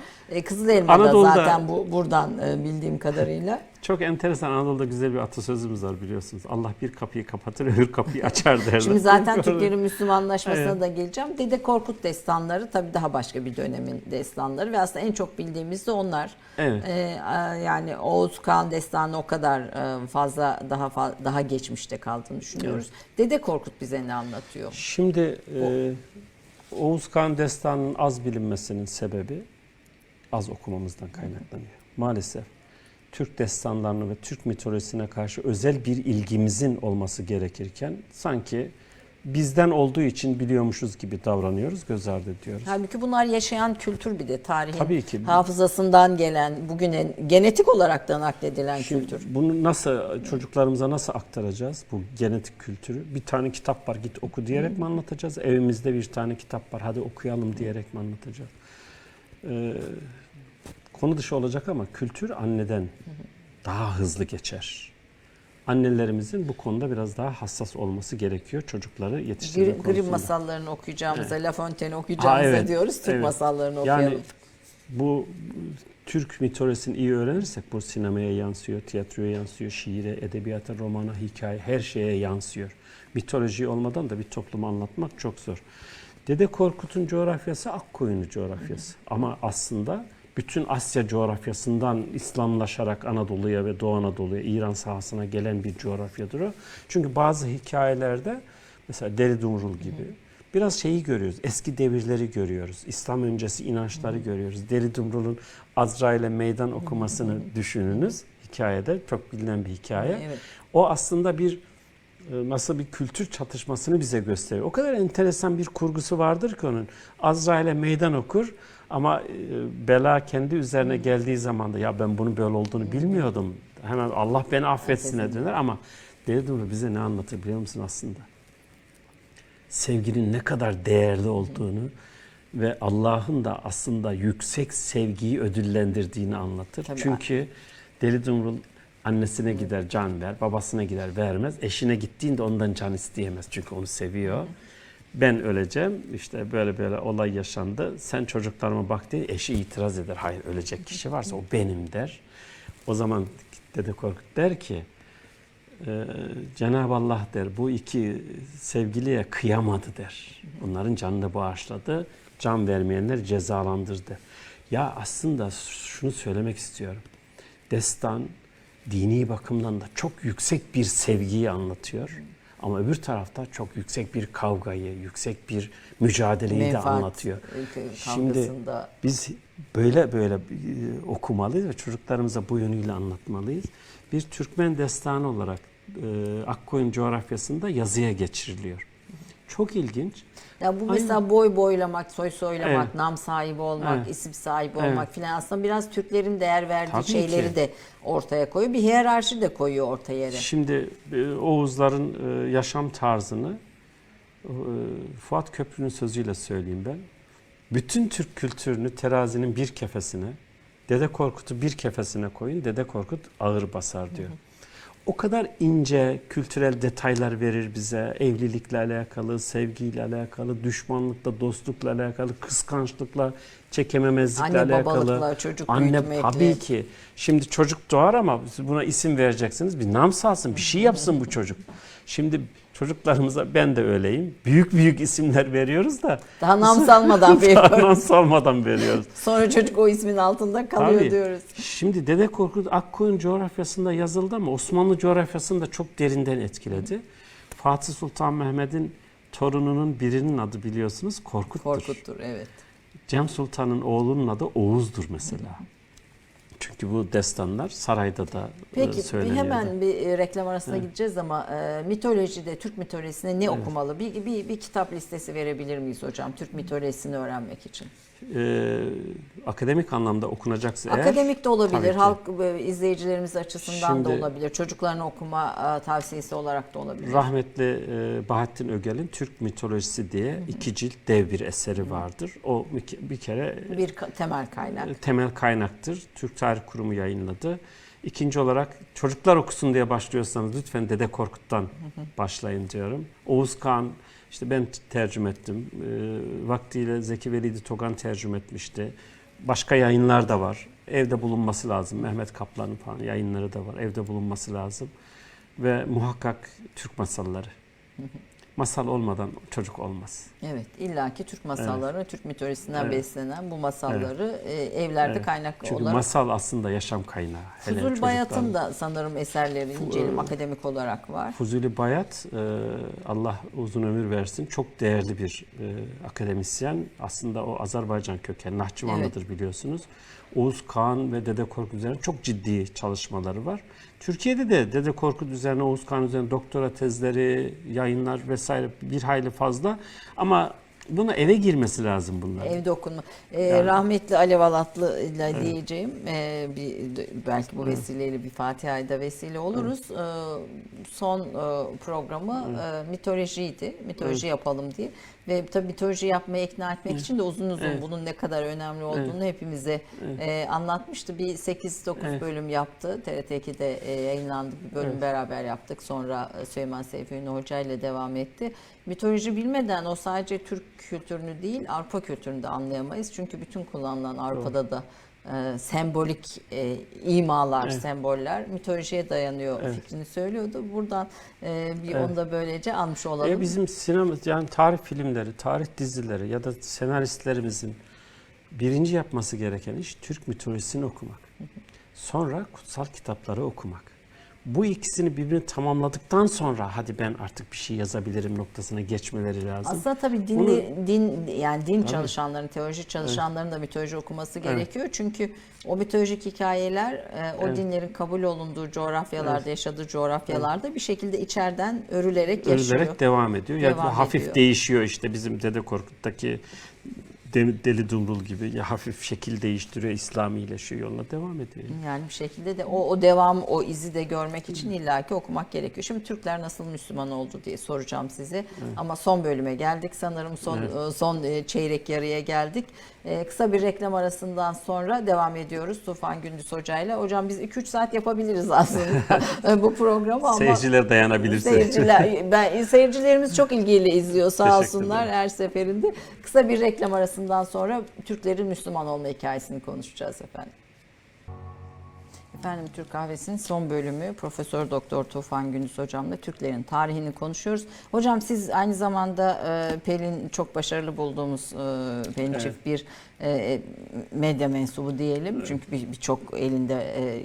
[SPEAKER 2] Kızıl Elma da
[SPEAKER 1] Anadolu'da-
[SPEAKER 2] zaten buradan bildiğim kadarıyla.
[SPEAKER 1] Çok enteresan, Anadolu'da güzel bir atasözümüz var biliyorsunuz. Allah bir kapıyı kapatır, öbür kapıyı açar derler.
[SPEAKER 2] Şimdi zaten Türklerin Müslümanlaşmasına
[SPEAKER 1] Evet.
[SPEAKER 2] da geleceğim. Dede Korkut destanları tabii daha başka bir dönemin destanları ve aslında en çok bildiğimiz de onlar.
[SPEAKER 1] Evet.
[SPEAKER 2] Yani Oğuz Kağan destanı o kadar fazla daha geçmişte kaldığını düşünüyoruz. Dede Korkut bize ne anlatıyor?
[SPEAKER 1] Şimdi Oğuz Kağan Destanı'nın az bilinmesinin sebebi az okumamızdan kaynaklanıyor. Maalesef Türk destanlarını ve Türk mitolojisine karşı özel bir ilgimizin olması gerekirken sanki bizden olduğu için biliyormuşuz gibi davranıyoruz, göz ardı ediyoruz.
[SPEAKER 2] Halbuki bunlar yaşayan kültür, bir de tarihin
[SPEAKER 1] Tabii ki.
[SPEAKER 2] hafızasından gelen, bugüne genetik olarak da nakledilen kültür.
[SPEAKER 1] Bunu nasıl, çocuklarımıza nasıl aktaracağız bu genetik kültürü? Bir tane kitap var, git oku diyerek mi anlatacağız? Evimizde bir tane kitap var, hadi okuyalım diyerek mi anlatacağız? Konu dışı olacak ama kültür anneden daha hızlı geçer. Annelerimizin bu konuda biraz daha hassas olması gerekiyor çocukları yetiştirme konusunda.
[SPEAKER 2] Grimm masallarını okuyacağımıza, La Fontaine'i okuyacağımıza
[SPEAKER 1] evet,
[SPEAKER 2] diyoruz. Türk
[SPEAKER 1] evet.
[SPEAKER 2] masallarını okuyalım.
[SPEAKER 1] Yani bu Türk mitolojisini iyi öğrenirsek bu sinemaya yansıyor, tiyatroya yansıyor, şiire, edebiyata, romana, hikaye, her şeye yansıyor. Mitoloji olmadan da bir toplumu anlatmak çok zor. Dede Korkut'un coğrafyası Akkoyunlu coğrafyası. Ama aslında bütün Asya coğrafyasından İslamlaşarak Anadolu'ya ve Doğu Anadolu'ya, İran sahasına gelen bir coğrafyadır o. Çünkü bazı hikayelerde mesela Deli Dumrul gibi biraz şeyi görüyoruz, eski devirleri görüyoruz, İslam öncesi inançları görüyoruz. Deli Dumrul'un Azrail'e meydan okumasını düşününüz hikayede, çok bilinen bir hikaye.
[SPEAKER 2] Evet.
[SPEAKER 1] O aslında bir nasıl bir kültür çatışmasını bize gösteriyor. O kadar enteresan bir kurgusu vardır ki onun. Azrail'e meydan okur ama bela kendi üzerine geldiği zaman da ya ben bunun böyle olduğunu bilmiyordum. Hemen Allah beni affetsin'e döner ama Deli Dumrul bize ne anlatır biliyor musun aslında? Sevginin ne kadar değerli olduğunu ve Allah'ın da aslında yüksek sevgiyi ödüllendirdiğini anlatır.
[SPEAKER 2] Tabii.
[SPEAKER 1] Çünkü Deli Dumrul annesine gider can ver, babasına gider vermez. Eşine gittiğinde ondan can isteyemez çünkü onu seviyor. Ben öleceğim, işte böyle böyle olay yaşandı. Sen çocuklarıma bak diye eşi itiraz eder. Hayır, ölecek kişi varsa o benim der. O zaman Dede Korkut der ki Cenab-ı Allah der bu iki sevgiliye kıyamadı der. Bunların canını bağışladı. Can vermeyenler cezalandırdı. Ya aslında şunu söylemek istiyorum. Destan dini bakımdan da çok yüksek bir sevgiyi anlatıyor. Ama öbür tarafta çok yüksek bir kavgayı, yüksek bir mücadeleyi de
[SPEAKER 2] Menfaat
[SPEAKER 1] anlatıyor. Şimdi
[SPEAKER 2] kavgasında.
[SPEAKER 1] biz böyle okumalıyız ve çocuklarımıza bu yönüyle anlatmalıyız. Bir Türkmen destanı olarak Akkoyun coğrafyasında yazıya geçiriliyor. Çok ilginç.
[SPEAKER 2] Ya bu mesela boy boylamak, soy soylamak,
[SPEAKER 1] Evet.
[SPEAKER 2] nam sahibi olmak,
[SPEAKER 1] Evet.
[SPEAKER 2] isim sahibi
[SPEAKER 1] Evet.
[SPEAKER 2] olmak filan aslında biraz Türklerin değer verdiği
[SPEAKER 1] Tabii
[SPEAKER 2] şeyleri
[SPEAKER 1] ki.
[SPEAKER 2] de ortaya koyuyor. Bir hiyerarşi de koyuyor orta yere.
[SPEAKER 1] Şimdi Oğuzların yaşam tarzını Fuat Köprü'nün sözüyle söyleyeyim ben. Bütün Türk kültürünü terazinin bir kefesine, Dede Korkut'u bir kefesine koyun, Dede Korkut ağır basar diyor. O kadar ince kültürel detaylar verir bize. Evlilikle alakalı, sevgiyle alakalı, düşmanlıkla, dostlukla alakalı, kıskançlıkla, çekememezlikle
[SPEAKER 2] Anne
[SPEAKER 1] alakalı.
[SPEAKER 2] babalıkla, çocuk
[SPEAKER 1] Anne
[SPEAKER 2] büyütmekle.
[SPEAKER 1] tabii ki. Şimdi çocuk doğar ama siz buna isim vereceksiniz. Bir nam salsın, bir şey yapsın bu çocuk. Şimdi çocuklarımıza ben de öyleyim. Büyük büyük isimler veriyoruz da.
[SPEAKER 2] Daha nam salmadan
[SPEAKER 1] Daha
[SPEAKER 2] veriyoruz.
[SPEAKER 1] nam salmadan veriyoruz.
[SPEAKER 2] Sonra çocuk o ismin altında kalıyor
[SPEAKER 1] Tabii.
[SPEAKER 2] diyoruz.
[SPEAKER 1] Şimdi Dede Korkut Akkoyun coğrafyasında yazıldı ama Osmanlı coğrafyasını da çok derinden etkiledi. Fatih Sultan Mehmet'in torununun birinin adı biliyorsunuz Korkut'tur.
[SPEAKER 2] Korkuttur, evet.
[SPEAKER 1] Cem Sultan'ın oğlunun adı Oğuz'dur mesela. Çünkü bu destanlar sarayda da
[SPEAKER 2] Peki
[SPEAKER 1] söyleniyor.
[SPEAKER 2] hemen bir reklam arasına gideceğiz ama mitolojide, Türk mitolojisinde ne okumalı? Bir kitap listesi verebilir miyiz hocam Türk mitolojisini öğrenmek için?
[SPEAKER 1] Akademik anlamda okunacaksa eğer.
[SPEAKER 2] Akademik de olabilir,
[SPEAKER 1] tabii ki.
[SPEAKER 2] halk izleyicilerimiz açısından da
[SPEAKER 1] Şimdi-
[SPEAKER 2] olabilir. Çocuklarına okuma tavsiyesi olarak da olabilir.
[SPEAKER 1] Rahmetli Bahattin Ögel'in Türk mitolojisi diye 2 cilt dev bir eseri vardır. O bir kere
[SPEAKER 2] Bir temel kaynak.
[SPEAKER 1] temel kaynaktır. Türk Tarih Kurumu yayınladı. İkinci olarak çocuklar okusun diye başlıyorsanız lütfen Dede Korkut'tan başlayın diyorum. Oğuz Kağan, işte ben tercüme ettim. Vaktiyle Zeki Velidi Togan tercüme etmişti. Başka yayınlar da var. Evde bulunması lazım. Mehmet Kaplan'ın falan yayınları da var. Evde bulunması lazım. Ve muhakkak Türk masalları. Masal olmadan çocuk olmaz.
[SPEAKER 2] Evet, illaki Türk masalları, Türk mitolojisinden
[SPEAKER 1] Evet.
[SPEAKER 2] beslenen bu masalları evlerde kaynaklı
[SPEAKER 1] Çünkü
[SPEAKER 2] olarak.
[SPEAKER 1] masal aslında yaşam kaynağı. Hele
[SPEAKER 2] Fuzul Bayat'ın
[SPEAKER 1] çocukların.
[SPEAKER 2] da sanırım eserleri incelim akademik olarak var.
[SPEAKER 1] Fuzuli Bayat, Allah uzun ömür versin, çok değerli bir akademisyen. Aslında o Azerbaycan kökenli, Nahçıvanlıdır biliyorsunuz. Oğuz Kağan ve Dede Korkut üzerine çok ciddi çalışmaları var. Türkiye'de de Dede Korkut üzerine, Oğuz Kağan üzerine doktora tezleri, yayınlar vesaire bir hayli fazla. Ama buna eve girmesi lazım bunlar.
[SPEAKER 2] Evde okunma. Rahmetli Alev Alatlı ile diyeceğim, belki bu vesileyle bir Fatiha'ya da vesile oluruz. Son programı mitolojiydi. Mitoloji yapalım diye. Ve tabii mitoloji yapmaya ikna etmek için de uzun bunun ne kadar önemli olduğunu hepimize anlatmıştı. Bir 8-9 bölüm yaptı. TRT2'de yayınlandı. Bir bölüm beraber yaptık. Sonra Süleyman Seyfi Ünlü Hoca ile devam etti. Mitoloji bilmeden o sadece Türk kültürünü değil, Avrupa kültürünü de anlayamayız. Çünkü bütün kullanılan Avrupa'da da sembolik imalar, semboller mitolojiye dayanıyor fikrini söylüyordu. Buradan onu da böylece almış olalım.
[SPEAKER 1] Bizim sinema, yani tarih filmleri, tarih dizileri ya da senaristlerimizin birinci yapması gereken iş Türk mitolojisini okumak. Sonra kutsal kitapları okumak. Bu ikisini birbirini tamamladıktan sonra hadi ben artık bir şey yazabilirim noktasına geçmeleri lazım.
[SPEAKER 2] Aslında tabii din çalışanların, teoloji çalışanların da mitoloji okuması gerekiyor. Çünkü o mitolojik hikayeler o dinlerin kabul olunduğu coğrafyalarda, yaşadığı coğrafyalarda bir şekilde içeriden örülerek yaşıyor.
[SPEAKER 1] Örülerek devam ediyor.
[SPEAKER 2] Devam
[SPEAKER 1] hafif
[SPEAKER 2] ediyor.
[SPEAKER 1] değişiyor işte bizim Dede Korkut'taki Deli Dumrul gibi hafif şekil değiştiriyor, İslamileşiyor, yoluna devam ediyor.
[SPEAKER 2] Yani bir şekilde de o devam, o izi de görmek için illaki okumak gerekiyor. Şimdi Türkler nasıl Müslüman oldu diye soracağım size. Ama son bölüme geldik. Sanırım son çeyrek yarıya geldik. Kısa bir reklam arasından sonra devam ediyoruz Tufan Gündüz Hoca'yla. Hocam biz 2-3 saat yapabiliriz aslında bu programı ama
[SPEAKER 1] Seyirciler dayanabilirse.
[SPEAKER 2] Seyircilerimiz çok ilgiyle izliyor sağ
[SPEAKER 1] Teşekkür
[SPEAKER 2] olsunlar
[SPEAKER 1] ederim.
[SPEAKER 2] her seferinde. Kısa bir reklam arasından sonra Türklerin Müslüman olma hikayesini konuşacağız efendim. Efendim Türk Kahvesi'nin son bölümü Profesör Doktor Tufan Gündüz hocamla Türklerin tarihini konuşuyoruz. Hocam siz aynı zamanda Pelin çok başarılı bulduğumuz Pelin Çift bir medya mensubu diyelim. Çünkü birçok elinde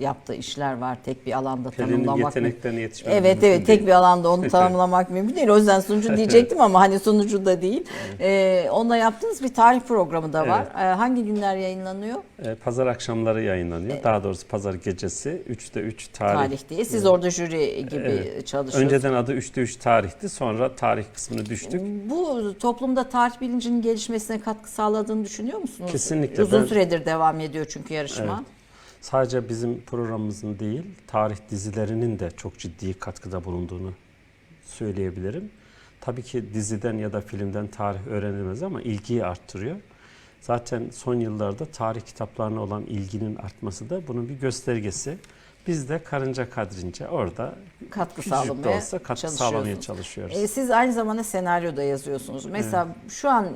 [SPEAKER 2] yaptığı işler var. Tek bir alanda
[SPEAKER 1] Pelin'in
[SPEAKER 2] tanımlamak.
[SPEAKER 1] yeteneklerine yetişmemiz
[SPEAKER 2] Evet
[SPEAKER 1] mümkün
[SPEAKER 2] tek
[SPEAKER 1] değil.
[SPEAKER 2] bir alanda onu tanımlamak mümkün değil. O yüzden sunucu diyecektim ama hani sunucu da değil. Onunla yaptığınız bir tarih programı da var. Hangi günler yayınlanıyor?
[SPEAKER 1] Pazar akşamları yayınlanıyor. Daha doğrusu pazar gecesi 3'te 3
[SPEAKER 2] Tarih diye. Siz orada jüri gibi çalışıyorsunuz.
[SPEAKER 1] Önceden adı 3'te 3 tarihti. Sonra tarih kısmını düştük.
[SPEAKER 2] Bu toplumda tarih bilincinin gelişmesine katkı sağladığını düşünüyor musunuz?
[SPEAKER 1] Kesinlikle.
[SPEAKER 2] Uzun süredir devam ediyor çünkü yarışma.
[SPEAKER 1] Evet. Sadece bizim programımızın değil, tarih dizilerinin de çok ciddi katkıda bulunduğunu söyleyebilirim. Tabii ki diziden ya da filmden tarih öğrenilmez ama ilgiyi arttırıyor. Zaten son yıllarda tarih kitaplarına olan ilginin artması da bunun bir göstergesi. Biz de karınca kadrince orada
[SPEAKER 2] Katkı
[SPEAKER 1] küçücük de
[SPEAKER 2] sağlamaya
[SPEAKER 1] olsa katkı sağlamaya çalışıyoruz.
[SPEAKER 2] Siz aynı zamanda senaryo da yazıyorsunuz. Mesela şu an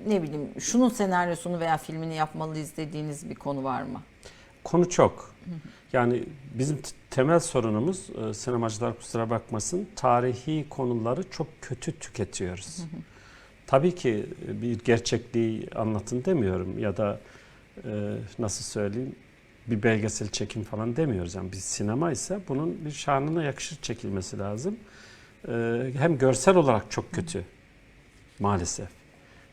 [SPEAKER 2] ne bileyim şunun senaryosunu veya filmini yapmalıyız dediğiniz bir konu var mı?
[SPEAKER 1] Konu çok. Yani bizim temel sorunumuz, sinemacılar kusura bakmasın, tarihi konuları çok kötü tüketiyoruz. Tabii ki bir gerçekliği anlatın demiyorum ya da nasıl söyleyeyim, bir belgesel çekim falan demiyoruz. Yani bir sinema ise bunun bir şanına yakışır çekilmesi lazım. Hem görsel olarak çok kötü maalesef.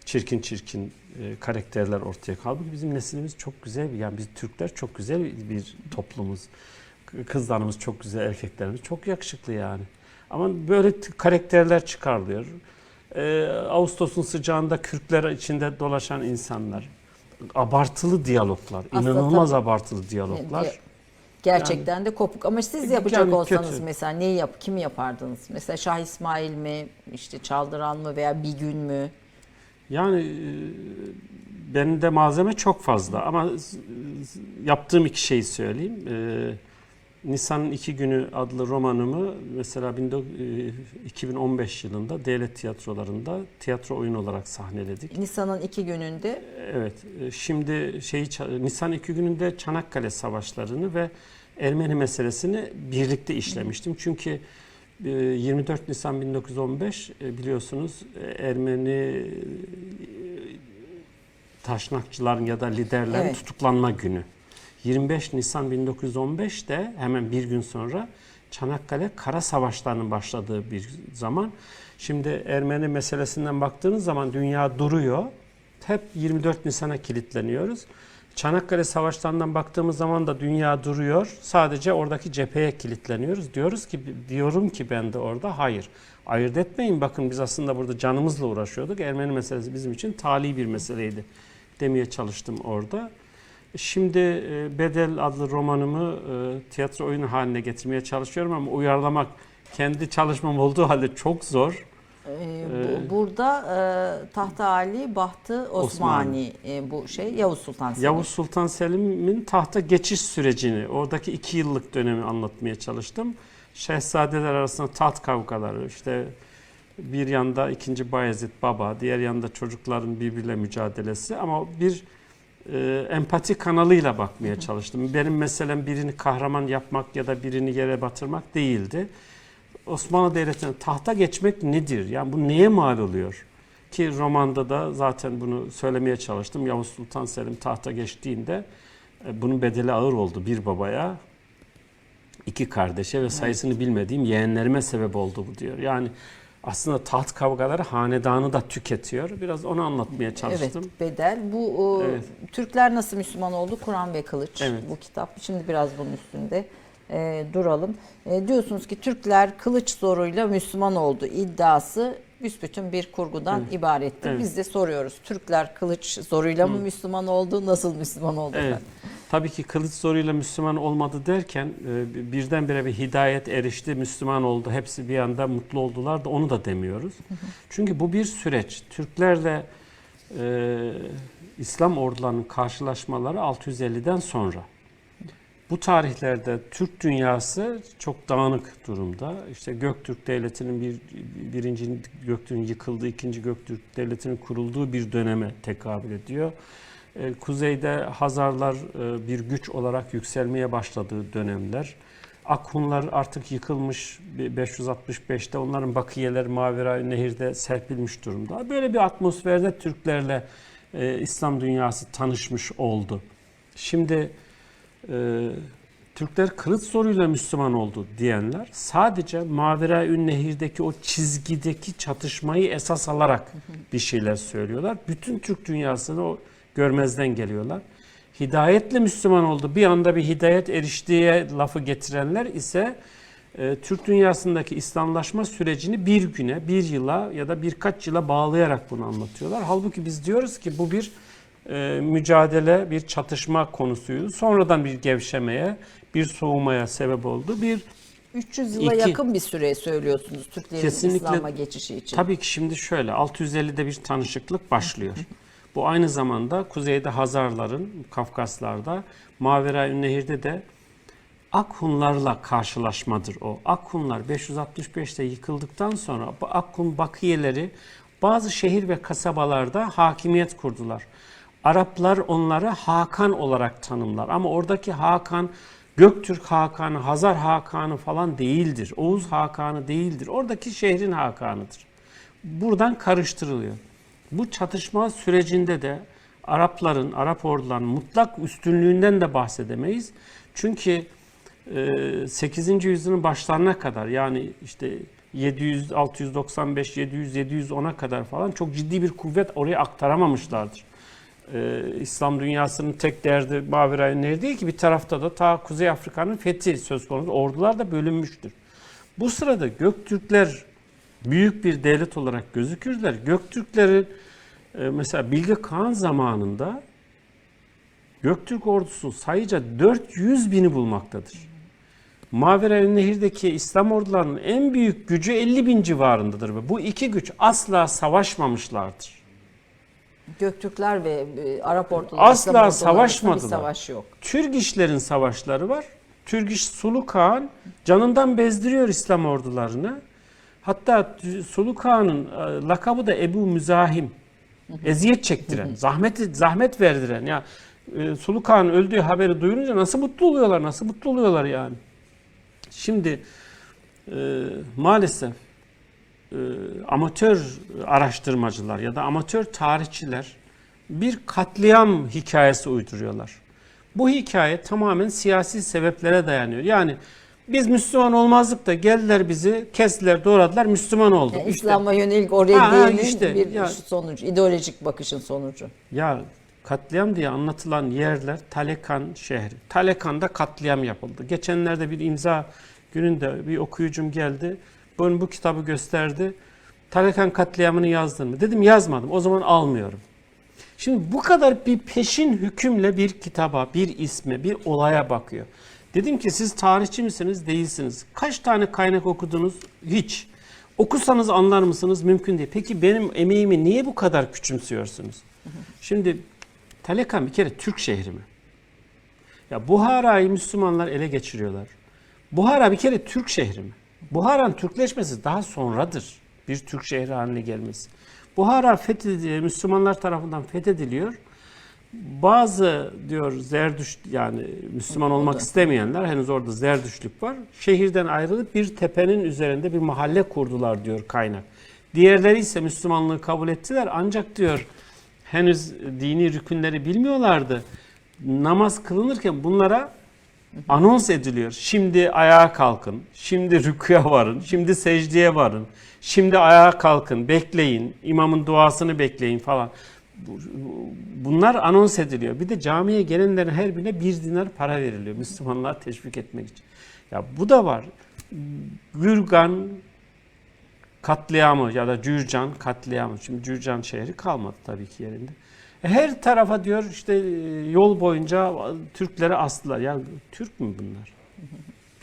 [SPEAKER 1] Çirkin karakterler ortaya kaldı. Bizim neslimiz çok güzel. Yani biz Türkler çok güzel bir toplumuz. Kızlarımız çok güzel, erkeklerimiz çok yakışıklı yani. Ama böyle karakterler çıkarılıyor. Ağustos'un sıcağında kürkler içinde dolaşan insanlar. Abartılı diyaloglar,
[SPEAKER 2] Aslında
[SPEAKER 1] inanılmaz
[SPEAKER 2] tabii.
[SPEAKER 1] abartılı diyaloglar.
[SPEAKER 2] Gerçekten de kopuk. Ama siz yapacak
[SPEAKER 1] Yani
[SPEAKER 2] olsanız
[SPEAKER 1] kötü.
[SPEAKER 2] mesela kimi yapardınız? Mesela Şah İsmail mi, işte Çaldıran mı veya Bir Gün mü?
[SPEAKER 1] Yani benim de malzeme çok fazla ama yaptığım iki şeyi söyleyeyim. Nisan'ın 2 günü adlı romanımı mesela 2015 yılında devlet tiyatrolarında tiyatro oyunu olarak sahneledik.
[SPEAKER 2] Nisan'ın 2 gününde.
[SPEAKER 1] Evet. Şimdi Nisan 2 gününde Çanakkale Savaşlarını ve Ermeni meselesini birlikte işlemiştim. Çünkü 24 Nisan 1915 biliyorsunuz Ermeni taşnakçıların ya da liderlerin
[SPEAKER 2] Evet.
[SPEAKER 1] tutuklanma günü. 25 Nisan 1915'te hemen bir gün sonra Çanakkale Kara Savaşları'nın başladığı bir zaman. Şimdi Ermeni meselesinden baktığınız zaman dünya duruyor. Hep 24 Nisan'a kilitleniyoruz. Çanakkale Savaşları'ndan baktığımız zaman da dünya duruyor. Sadece oradaki cepheye kilitleniyoruz. Diyorum ki ben de orada hayır. Ayırt etmeyin, bakın biz aslında burada canımızla uğraşıyorduk. Ermeni meselesi bizim için tali bir meseleydi demeye çalıştım orada. Şimdi Bedel adlı romanımı tiyatro oyunu haline getirmeye çalışıyorum ama uyarlamak kendi çalışmam olduğu halde çok zor.
[SPEAKER 2] Burada Taht-ı Ali, Bahtı Osmani, bu Yavuz Sultan Selim.
[SPEAKER 1] Yavuz Sultan Selim'in tahta geçiş sürecini, oradaki 2 yıllık dönemi anlatmaya çalıştım. Şehzadeler arasında taht kavgaları, işte bir yanda 2. Bayezid Baba, diğer yanda çocukların birbiriyle mücadelesi ama bir empati kanalıyla bakmaya çalıştım. Benim meselem birini kahraman yapmak ya da birini yere batırmak değildi. Osmanlı Devleti'ne tahta geçmek nedir? Yani bu neye mal oluyor? Ki romanda da zaten bunu söylemeye çalıştım. Yavuz Sultan Selim tahta geçtiğinde bunun bedeli ağır oldu. Bir babaya, 2 kardeşe ve sayısını bilmediğim yeğenlerime sebep oldu bu diyor. Yani aslında taht kavgaları hanedanı da tüketiyor. Biraz onu anlatmaya çalıştım.
[SPEAKER 2] Evet, Bedel. Bu
[SPEAKER 1] Evet.
[SPEAKER 2] Türkler nasıl Müslüman oldu? Kur'an ve Kılıç.
[SPEAKER 1] Evet.
[SPEAKER 2] Bu kitap. Şimdi biraz bunun üstünde duralım. Diyorsunuz ki Türkler kılıç zoruyla Müslüman oldu iddiası büsbütün bir kurgudan ibarettir.
[SPEAKER 1] Evet.
[SPEAKER 2] Biz de soruyoruz. Türkler kılıç zoruyla mı Müslüman oldu? Nasıl Müslüman oldu?
[SPEAKER 1] Evet. Tabii ki kılıç zoruyla Müslüman olmadı derken birdenbire bir hidayet erişti, Müslüman oldu, hepsi bir anda mutlu oldular da onu da demiyoruz. Çünkü bu bir süreç. Türklerle İslam ordularının karşılaşmaları 650'den sonra. Bu tarihlerde Türk dünyası çok dağınık durumda. İşte Göktürk Devleti'nin birinci Göktürk'ün yıkıldığı, ikinci Göktürk Devleti'nin kurulduğu bir döneme tekabül ediyor. Kuzeyde Hazarlar bir güç olarak yükselmeye başladığı dönemler. Akhunlar artık yıkılmış 565'te, onların bakiyeleri Mavera Nehir'de serpilmiş durumda. Böyle bir atmosferde Türklerle İslam dünyası tanışmış oldu. Şimdi Türkler kılıç zoruyla Müslüman oldu diyenler sadece Mavera-ün Nehir'deki o çizgideki çatışmayı esas alarak bir şeyler söylüyorlar. Bütün Türk dünyasını o görmezden geliyorlar. Hidayetle Müslüman oldu, bir anda bir hidayet eriştiği lafı getirenler ise Türk dünyasındaki İslamlaşma sürecini bir güne, bir yıla ya da birkaç yıla bağlayarak bunu anlatıyorlar. Halbuki biz diyoruz ki bu bir mücadele, bir çatışma konusuydu. Sonradan bir gevşemeye, bir soğumaya sebep oldu.
[SPEAKER 2] 300 yıla yakın bir süre söylüyorsunuz Türklerin
[SPEAKER 1] Kesinlikle,
[SPEAKER 2] İslam'a geçişi için.
[SPEAKER 1] Tabii ki şimdi şöyle 650'de bir tanışıklık başlıyor. Bu aynı zamanda kuzeyde Hazarların, Kafkaslar'da, Mavera-ün Nehir'de de Akhunlarla karşılaşmadır o. Akhunlar 565'te yıkıldıktan sonra Akhun bakiyeleri bazı şehir ve kasabalarda hakimiyet kurdular. Araplar onları Hakan olarak tanımlar ama oradaki Hakan Göktürk Hakanı, Hazar Hakanı falan değildir. Oğuz Hakanı değildir. Oradaki şehrin Hakanıdır. Buradan karıştırılıyor. Bu çatışma sürecinde de Arap ordularının mutlak üstünlüğünden de bahsedemeyiz. Çünkü 8. yüzyılın başlarına kadar, yani işte 700, 695, 700, 710'a kadar falan çok ciddi bir kuvvet oraya aktaramamışlardır. İslam dünyasının tek derdi Mavera-ün Nehir değil ki, bir tarafta da ta Kuzey Afrika'nın fethi söz konusu. Ordular da bölünmüştür. Bu sırada Göktürkler büyük bir devlet olarak gözükürler. Göktürklerin mesela Bilge Kağan zamanında Göktürk ordusu sayıca 400 bini bulmaktadır. Mavera-ün Nehir'deki İslam ordularının en büyük gücü 50 bin civarındadır ve bu iki güç asla savaşmamışlardır.
[SPEAKER 2] Göktürkler ve Arap orduları
[SPEAKER 1] Asla
[SPEAKER 2] İslam orduları
[SPEAKER 1] savaşmadılar.
[SPEAKER 2] arasında bir savaş yok.
[SPEAKER 1] Türgişlerin savaşları var. Türgiş Sulu Kağan canından bezdiriyor İslam ordularını. Hatta Sulu Kağan'ın lakabı da Ebu Müzahim. Eziyet çektiren, zahmet verdiren. Ya Sulu Kağan'ın öldüğü haberi duyunca nasıl mutlu oluyorlar, nasıl mutlu oluyorlar yani. Şimdi maalesef amatör araştırmacılar ya da amatör tarihçiler bir katliam hikayesi uyduruyorlar. Bu hikaye tamamen siyasi sebeplere dayanıyor. Yani biz Müslüman olmazdık da geldiler bizi kestiler, doğradılar, Müslüman olduk.
[SPEAKER 2] Yani İslam'a yönelik o reddiyenin
[SPEAKER 1] işte,
[SPEAKER 2] bir sonucu, ideolojik bakışın sonucu.
[SPEAKER 1] Ya katliam diye anlatılan yerler Talekan şehri. Talekan'da katliam yapıldı. Geçenlerde bir imza gününde bir okuyucum geldi. Bana bu kitabı gösterdi. Talekan katliamını yazdın mı? Dedim yazmadım. O zaman almıyorum. Şimdi bu kadar bir peşin hükümle bir kitaba, bir isme, bir olaya bakıyor. Dedim ki siz tarihçi misiniz? Değilsiniz. Kaç tane kaynak okudunuz? Hiç. Okusanız anlar mısınız? Mümkün değil. Peki benim emeğimi niye bu kadar küçümsüyorsunuz? Şimdi Talekan bir kere Türk şehri mi? Ya Buhara'yı Müslümanlar ele geçiriyorlar. Buhara bir kere Türk şehri mi? Buhara'nın Türkleşmesi daha sonradır. Bir Türk şehri haline gelmesi. Buhara Müslümanlar tarafından fethediliyor. Bazı diyor Zerdüşt yani Müslüman olmak istemeyenler henüz orada Zerdüştlük var. Şehirden ayrılıp bir tepenin üzerinde bir mahalle kurdular diyor kaynak. Diğerleri ise Müslümanlığı kabul ettiler ancak diyor henüz dini rükünleri bilmiyorlardı. Namaz kılınırken bunlara anons ediliyor. Şimdi ayağa kalkın, şimdi rüküye varın, şimdi secdeye varın, şimdi ayağa kalkın, bekleyin, imamın duasını bekleyin falan. Bunlar anons ediliyor. Bir de camiye gelenlerin her birine 1 dinar para veriliyor Müslümanlığa teşvik etmek için. Ya bu da var. Gürgan katliamı ya da Cürcan katliamı. Şimdi Cürcan şehri kalmadı tabii ki yerinde. Her tarafa diyor işte yol boyunca Türkleri astılar. Yani Türk mü bunlar?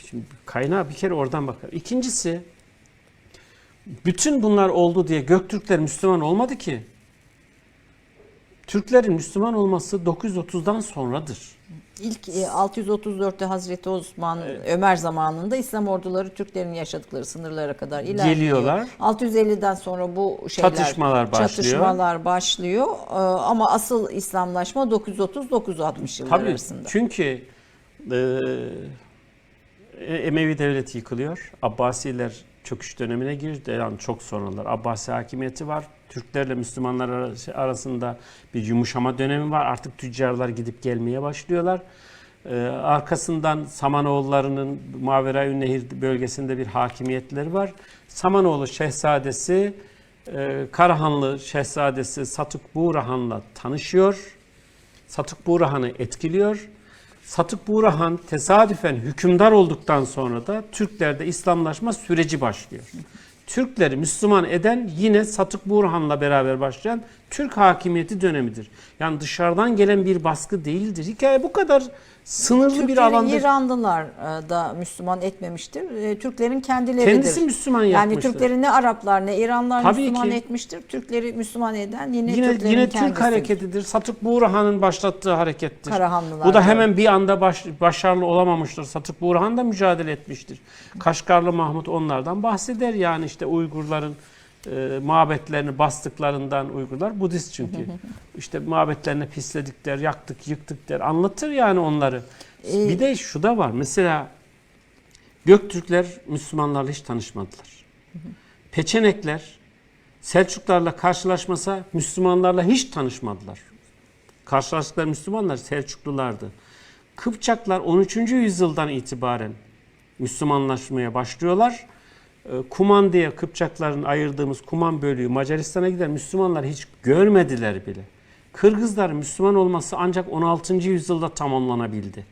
[SPEAKER 1] Şimdi kaynağı bir kere oradan bakar. İkincisi bütün bunlar oldu diye Göktürkler Müslüman olmadı ki. Türklerin Müslüman olması 930'dan sonradır.
[SPEAKER 2] İlk 634'te Hazreti Osman, Ömer zamanında İslam orduları Türklerin yaşadıkları sınırlara kadar ilerliyor.
[SPEAKER 1] Geliyorlar.
[SPEAKER 2] 650'den sonra bu çatışmalar başlıyor. Ama asıl İslamlaşma 930-960 yılları
[SPEAKER 1] Tabii,
[SPEAKER 2] arasında.
[SPEAKER 1] çünkü Emevi devleti yıkılıyor. Abbasiler çöküş dönemine girdi. Yani çok sonralar Abbasi hakimiyeti var. Türklerle Müslümanlar arasında bir yumuşama dönemi var. Artık tüccarlar gidip gelmeye başlıyorlar. Arkasından Samanoğullarının Mavera-i Nehir bölgesinde bir hakimiyetleri var. Samanoğlu şehzadesi, Karahanlı şehzadesi Satuk Buğrahan'la tanışıyor. Satuk Buğrahan'ı etkiliyor. Satuk Buğrahan tesadüfen hükümdar olduktan sonra da Türklerde İslamlaşma süreci başlıyor. Türkleri Müslüman eden yine Satuk Burhan'la beraber başlayan Türk hakimiyeti dönemidir. Yani dışarıdan gelen bir baskı değildir. Hikaye bu kadar sınırlı bir alanda.
[SPEAKER 2] İranlılar da Müslüman etmemiştir. Türklerin kendileridir.
[SPEAKER 1] Kendisi Müslüman yapmıştır.
[SPEAKER 2] Yani Türkleri ne Araplar ne İranlılar
[SPEAKER 1] Tabii
[SPEAKER 2] Müslüman
[SPEAKER 1] ki.
[SPEAKER 2] etmiştir. Türkleri Müslüman eden yine Türklerin kendisidir.
[SPEAKER 1] Türk hareketidir. Satuk Burhan'ın başlattığı harekettir.
[SPEAKER 2] Karahanlılar.
[SPEAKER 1] Bu da hemen bir anda başarılı olamamıştır. Satuk Burhan da mücadele etmiştir. Kaşgarlı Mahmut onlardan bahseder. Yani işte Uygurların mabetlerini bastıklarından, Uygurlar Budist çünkü. İşte mabetlerini pisledikler, yaktık, yıktık der. Anlatır yani onları. Bir de şu da var. Mesela Göktürkler Müslümanlarla hiç tanışmadılar. Peçenekler Selçuklarla karşılaşmasa Müslümanlarla hiç tanışmadılar. Karşılaştıkları Müslümanlar Selçuklulardı. Kıpçaklar 13. yüzyıldan itibaren Müslümanlaşmaya başlıyorlar. Kuman diye Kıpçakların ayırdığımız Kuman bölüğü Macaristan'a gider Müslümanlar hiç görmediler bile. Kırgızların Müslüman olması ancak 16. yüzyılda tamamlanabildi.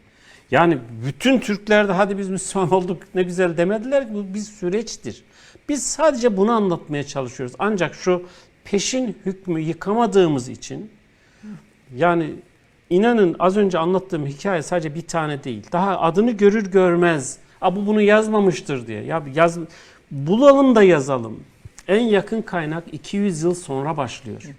[SPEAKER 1] Yani bütün Türkler de hadi biz Müslüman olduk ne güzel demediler ki bu bir süreçtir. Biz sadece bunu anlatmaya çalışıyoruz. Ancak şu peşin hükmü yıkamadığımız için yani inanın az önce anlattığım hikaye sadece bir tane değil. Daha adını görür görmez. Bu bunu yazmamıştır diye. Ya bulalım da yazalım. En yakın kaynak 200 yıl sonra başlıyor.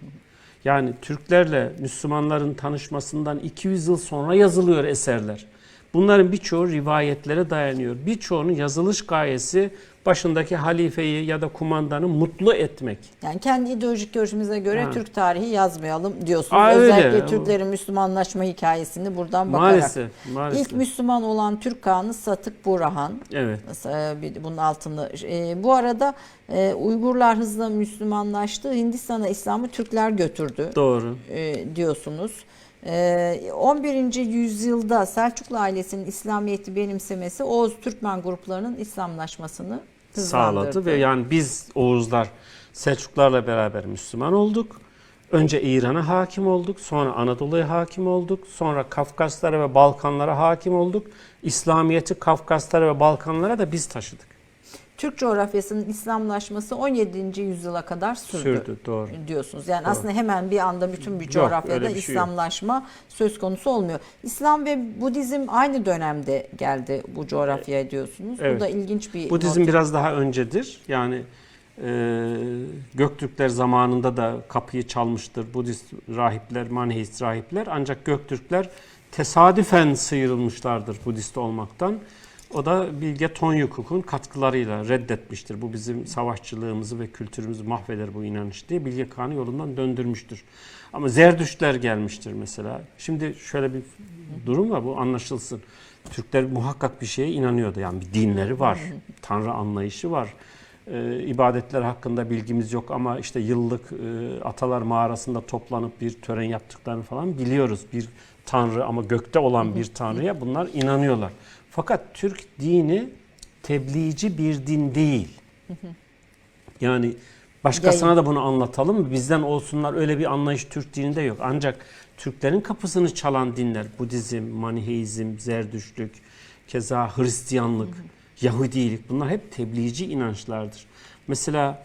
[SPEAKER 1] Yani Türklerle Müslümanların tanışmasından 200 yıl sonra yazılıyor eserler. Bunların birçoğu rivayetlere dayanıyor. Birçoğunun yazılış gayesi başındaki halifeyi ya da kumandanı mutlu etmek.
[SPEAKER 2] Yani kendi ideolojik görüşümüze göre
[SPEAKER 1] Ha.
[SPEAKER 2] Türk tarihi yazmayalım diyorsunuz.
[SPEAKER 1] Öyle.
[SPEAKER 2] Özellikle Türklerin Müslümanlaşma hikayesini buradan bakarak.
[SPEAKER 1] Maalesef.
[SPEAKER 2] İlk Müslüman olan Türk Kağanı Satık Burhan.
[SPEAKER 1] Evet.
[SPEAKER 2] Bunun altını. Bu arada Uygurlar hızla Müslümanlaştı. Hindistan'a İslam'ı Türkler götürdü.
[SPEAKER 1] Doğru.
[SPEAKER 2] Diyorsunuz. 11. yüzyılda Selçuklu ailesinin İslamiyet'i benimsemesi Oğuz Türkmen gruplarının İslamlaşmasını hızlandırdı.
[SPEAKER 1] Sağladı ve yani biz Oğuzlar Selçuklarla beraber Müslüman olduk. Önce İran'a hakim olduk, sonra Anadolu'ya hakim olduk, sonra Kafkaslara ve Balkanlara hakim olduk. İslamiyet'i Kafkaslara ve Balkanlara da biz taşıdık.
[SPEAKER 2] Türk coğrafyasının İslamlaşması 17. yüzyıla kadar sürdü.
[SPEAKER 1] Doğru.
[SPEAKER 2] Diyorsunuz. Yani
[SPEAKER 1] Doğru.
[SPEAKER 2] aslında hemen bir anda bütün bir coğrafyada
[SPEAKER 1] öyle bir şey yok.
[SPEAKER 2] İslamlaşma söz konusu olmuyor. İslam ve Budizm aynı dönemde geldi bu coğrafyaya diyorsunuz.
[SPEAKER 1] Evet.
[SPEAKER 2] Bu da ilginç bir
[SPEAKER 1] Budizm
[SPEAKER 2] not.
[SPEAKER 1] biraz daha öncedir. Yani Göktürkler zamanında da kapıyı çalmıştır. Budist rahipler, Maniheist rahipler. Ancak Göktürkler tesadüfen sıyrılmışlardır Budist olmaktan. O da Bilge Tonyukuk'un katkılarıyla reddetmiştir. Bu bizim savaşçılığımızı ve kültürümüzü mahveder bu inanış diye Bilge Kağan'ı yolundan döndürmüştür. Ama Zerdüştler gelmiştir mesela. Şimdi şöyle bir durum var, bu anlaşılsın. Türkler muhakkak bir şeye inanıyordu. Yani bir dinleri var, tanrı anlayışı var. İbadetler hakkında bilgimiz yok ama işte yıllık atalar mağarasında toplanıp bir tören yaptıklarını falan biliyoruz. Bir tanrı ama gökte olan bir tanrıya bunlar inanıyorlar. Fakat Türk dini tebliğci bir din değil. Yani başkasına da bunu anlatalım. Bizden olsunlar, öyle bir anlayış Türk dininde yok. Ancak Türklerin kapısını çalan dinler Budizm, Maniheizm, Zerdüştlük, keza Hristiyanlık, Yahudilik, bunlar hep tebliğci inançlardır. Mesela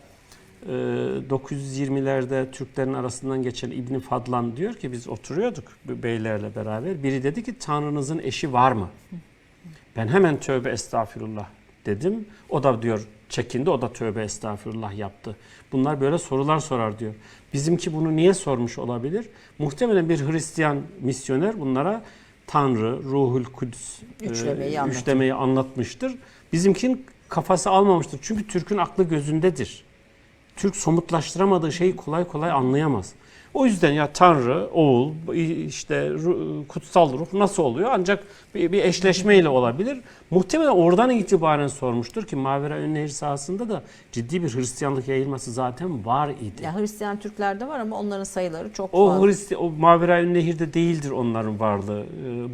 [SPEAKER 1] 920'lerde Türklerin arasından geçen İbn Fadlan diyor ki biz oturuyorduk beylerle beraber. Biri dedi ki Tanrınızın eşi var mı? Ben hemen tövbe estağfirullah dedim. O da diyor çekindi, o da tövbe estağfirullah yaptı. Bunlar böyle sorular sorar diyor. Bizimki bunu niye sormuş olabilir? Muhtemelen bir Hristiyan misyoner bunlara Tanrı, Ruhul Kudüs üçlemeyi anlatmıştır. Bizimkinin kafası almamıştır. Çünkü Türk'ün aklı gözündedir. Türk somutlaştıramadığı şeyi kolay kolay anlayamaz. O yüzden ya Tanrı, Oğul, işte kutsal ruh nasıl oluyor? Ancak bir eşleşmeyle olabilir. Muhtemelen oradan itibaren sormuştur ki Maveraünnehir sahasında da ciddi bir Hristiyanlık yayılması zaten var idi.
[SPEAKER 2] Ya Hristiyan Türklerde var ama onların sayıları çok fazla.
[SPEAKER 1] O Maveraünnehir'de değildir onların varlığı.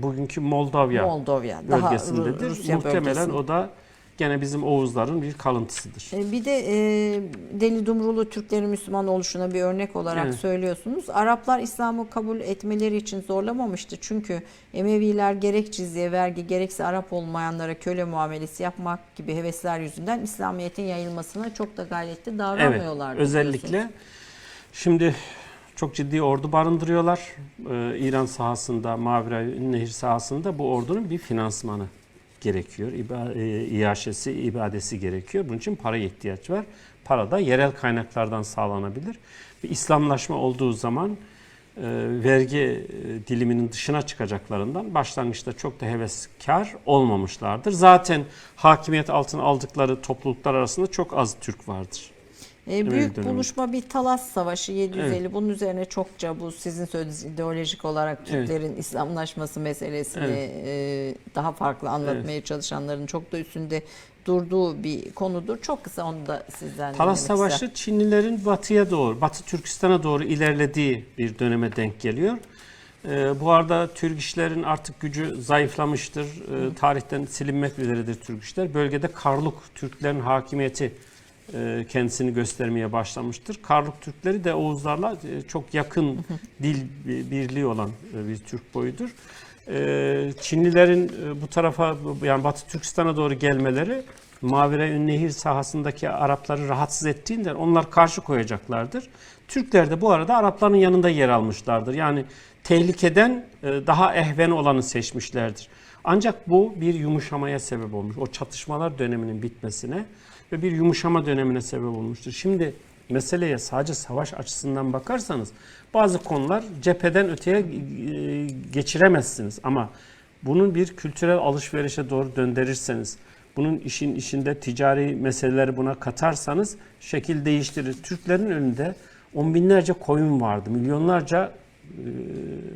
[SPEAKER 1] Bugünkü Moldova bölgesindedir.
[SPEAKER 2] Daha Rusya
[SPEAKER 1] Muhtemelen
[SPEAKER 2] bölgesinde.
[SPEAKER 1] o da gene bizim Oğuzların bir kalıntısıdır.
[SPEAKER 2] Bir de Deli Dumrulu Türklerin Müslüman oluşuna bir örnek olarak
[SPEAKER 1] Evet.
[SPEAKER 2] söylüyorsunuz. Araplar İslam'ı kabul etmeleri için zorlamamıştı. Çünkü Emeviler gerek cizye, vergi, gerekse Arap olmayanlara köle muamelesi yapmak gibi hevesler yüzünden İslamiyet'in yayılmasına çok da gayretli davranmıyorlardı.
[SPEAKER 1] Evet, özellikle
[SPEAKER 2] diyorsunuz.
[SPEAKER 1] şimdi çok ciddi ordu barındırıyorlar. İran sahasında, Maveraünnehir sahasında bu ordunun bir finansmanı gerekiyor. İaşesi, ibadesi gerekiyor. Bunun için paraya ihtiyaç var. Para da yerel kaynaklardan sağlanabilir. Bir İslamlaşma olduğu zaman vergi diliminin dışına çıkacaklarından başlangıçta çok da heveskar olmamışlardır. Zaten hakimiyet altına aldıkları topluluklar arasında çok az Türk vardır.
[SPEAKER 2] Büyük
[SPEAKER 1] dönemi.
[SPEAKER 2] buluşma bir Talas Savaşı 750.
[SPEAKER 1] Evet.
[SPEAKER 2] Bunun üzerine çokça bu sizin söylediğiniz ideolojik olarak Türklerin İslamlaşması meselesini daha farklı anlatmaya çalışanların çok da üstünde durduğu bir konudur. Çok kısa onu da sizden
[SPEAKER 1] Talas
[SPEAKER 2] dinlemek
[SPEAKER 1] Savaşı
[SPEAKER 2] isterim.
[SPEAKER 1] Çinlilerin batıya doğru, Batı Türkistan'a doğru ilerlediği bir döneme denk geliyor. Bu arada Türk işlerin artık gücü zayıflamıştır. Tarihten silinmek üzeredir Türk işler. Bölgede Karluk Türklerin hakimiyeti kendisini göstermeye başlamıştır. Karluk Türkleri de Oğuzlarla çok yakın dil birliği olan bir Türk boyudur. Çinlilerin bu tarafa, yani Batı Türkistan'a doğru gelmeleri Maveraünnehir sahasındaki Arapları rahatsız ettiğinden onlar karşı koyacaklardır. Türkler de bu arada Arapların yanında yer almışlardır. Yani tehlikeden daha ehven olanı seçmişlerdir. Ancak bu bir yumuşamaya sebep olmuş. O çatışmalar döneminin bitmesine ve bir yumuşama dönemine sebep olmuştur. Şimdi meseleye sadece savaş açısından bakarsanız bazı konular cepheden öteye geçiremezsiniz. Ama bunun bir kültürel alışverişe doğru döndürürseniz, bunun işin içinde ticari meseleleri buna katarsanız şekil değiştirir. Türklerin önünde on binlerce koyun vardı. Milyonlarca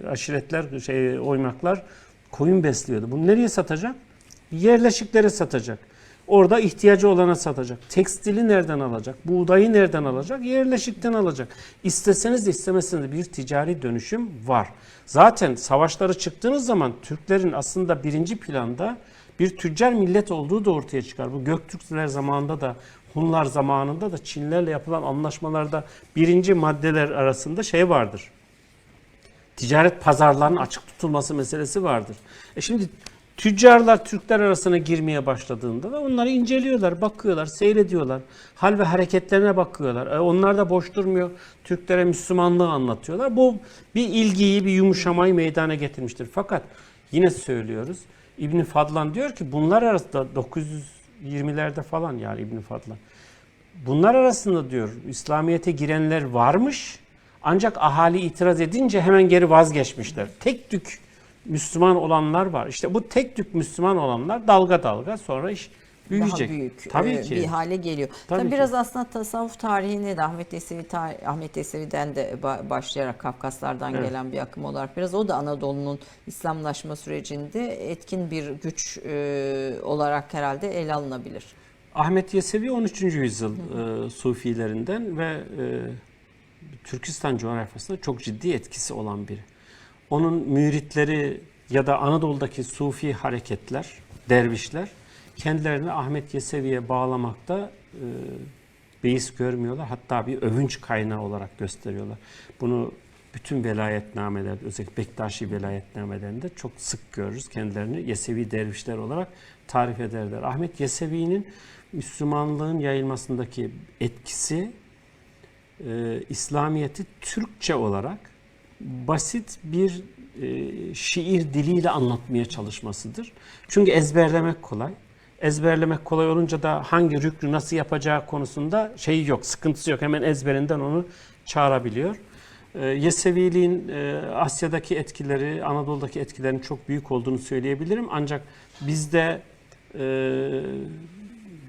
[SPEAKER 1] aşiretler, oymaklar koyun besliyordu. Bunu nereye satacak? Yerleşiklere satacak. Orada ihtiyacı olana satacak. Tekstili nereden alacak? Buğdayı nereden alacak? Yerleşikten alacak. İsteseniz de istemeseniz de bir ticari dönüşüm var. Zaten savaşlara çıktığınız zaman Türklerin aslında birinci planda bir tüccar millet olduğu da ortaya çıkar. Bu Göktürkler zamanında da, Hunlar zamanında da Çinlerle yapılan anlaşmalarda birinci maddeler arasında şey vardır. Ticaret pazarlarının açık tutulması meselesi vardır. Şimdi tüccarlar Türkler arasına girmeye başladığında da onları inceliyorlar, bakıyorlar, seyrediyorlar. Hal ve hareketlerine bakıyorlar. Onlar da boş durmuyor. Türklere Müslümanlığı anlatıyorlar. Bu bir ilgiyi, bir yumuşamayı meydana getirmiştir. Fakat yine söylüyoruz. İbn Fadlan diyor ki bunlar arasında 920'lerde falan yani İbn Fadlan. Bunlar arasında diyor İslamiyet'e girenler varmış. Ancak ahali itiraz edince hemen geri vazgeçmişler. Tek tük Müslüman olanlar var. İşte bu tek tük Müslüman olanlar dalga dalga sonra iş büyüyecek.
[SPEAKER 2] Daha büyük
[SPEAKER 1] Tabii ki.
[SPEAKER 2] bir hale geliyor.
[SPEAKER 1] Tabii
[SPEAKER 2] Biraz
[SPEAKER 1] ki.
[SPEAKER 2] aslında tasavvuf tarihine de Ahmet Yesevi'den de başlayarak Kafkaslardan gelen bir akım olarak biraz o da Anadolu'nun İslamlaşma sürecinde etkin bir güç olarak herhalde ele alınabilir.
[SPEAKER 1] Ahmet Yesevi 13. yüzyıl Sufilerinden ve Türkistan coğrafyasında çok ciddi etkisi olan biri. Onun müritleri ya da Anadolu'daki Sufi hareketler, dervişler kendilerini Ahmet Yesevi'ye bağlamakta beis görmüyorlar. Hatta bir övünç kaynağı olarak gösteriyorlar. Bunu bütün velayetnamelerde, özellikle Bektaşi velayetnamelerinde çok sık görürüz. Kendilerini Yesevi dervişler olarak tarif ederler. Ahmet Yesevi'nin Müslümanlığın yayılmasındaki etkisi İslamiyet'i Türkçe olarak basit bir şiir diliyle anlatmaya çalışmasıdır. Çünkü ezberlemek kolay. Ezberlemek kolay olunca da hangi rüknü nasıl yapacağı konusunda şeyi yok, sıkıntısı yok. Hemen ezberinden onu çağırabiliyor. Yeseviliğin Asya'daki etkileri, Anadolu'daki etkilerinin çok büyük olduğunu söyleyebilirim. Ancak bizde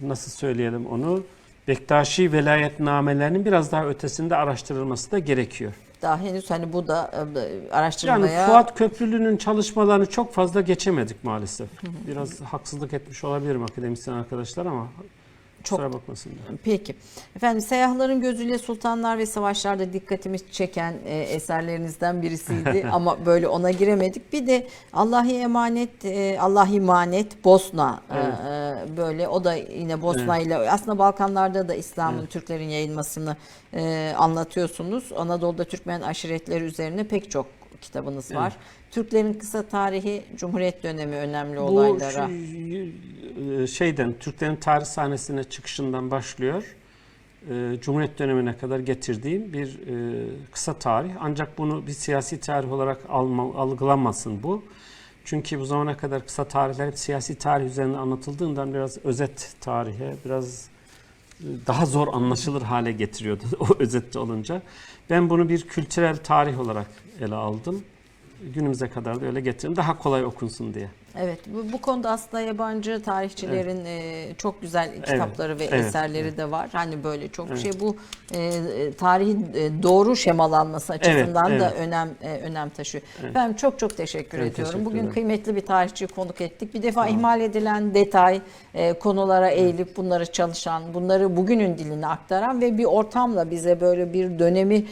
[SPEAKER 1] nasıl söyleyelim onu, Bektaşi velayetnamelerinin biraz daha ötesinde araştırılması da gerekiyor.
[SPEAKER 2] Daha henüz hani bu da araştırmaya...
[SPEAKER 1] Yani Fuat Köprülü'nün çalışmalarını çok fazla geçemedik maalesef. Biraz haksızlık etmiş olabilirim akademisyen arkadaşlar ama kusura bakmasınlar.
[SPEAKER 2] Peki. Efendim seyyahların gözüyle sultanlar ve savaşlarda dikkatimi çeken eserlerinizden birisiydi ama böyle ona giremedik. Bir de Allah'a emanet Bosna böyle o da yine Bosna ile aslında Balkanlarda da İslam'ın Türklerin yayılmasını anlatıyorsunuz. Anadolu'da Türkmen aşiretleri üzerine pek çok kitabınız var. Türklerin kısa tarihi, Cumhuriyet dönemi önemli olaylara.
[SPEAKER 1] Türklerin tarih sahnesine çıkışından başlıyor. Cumhuriyet dönemine kadar getirdiğim bir kısa tarih. Ancak bunu bir siyasi tarih olarak algılanmasın bu. Çünkü bu zamana kadar kısa tarihler hep siyasi tarih üzerine anlatıldığından biraz özet tarihe, biraz daha zor anlaşılır hale getiriyordu o özette olunca. Ben bunu bir kültürel tarih olarak ele aldım. Günümüze kadar da öyle getirdim. Daha kolay okunsun diye.
[SPEAKER 2] Evet, bu konuda aslında yabancı tarihçilerin çok güzel kitapları ve eserleri de var. Hani böyle çok bu tarihin doğru şemalanması açısından da önem taşıyor. Ben çok teşekkür ediyorum. Bugün kıymetli bir tarihçiyi konuk ettik. Bir defa ihmal edilen detay konulara eğilip bunları çalışan, bunları bugünün diline aktaran ve bir ortamla bize böyle bir dönemi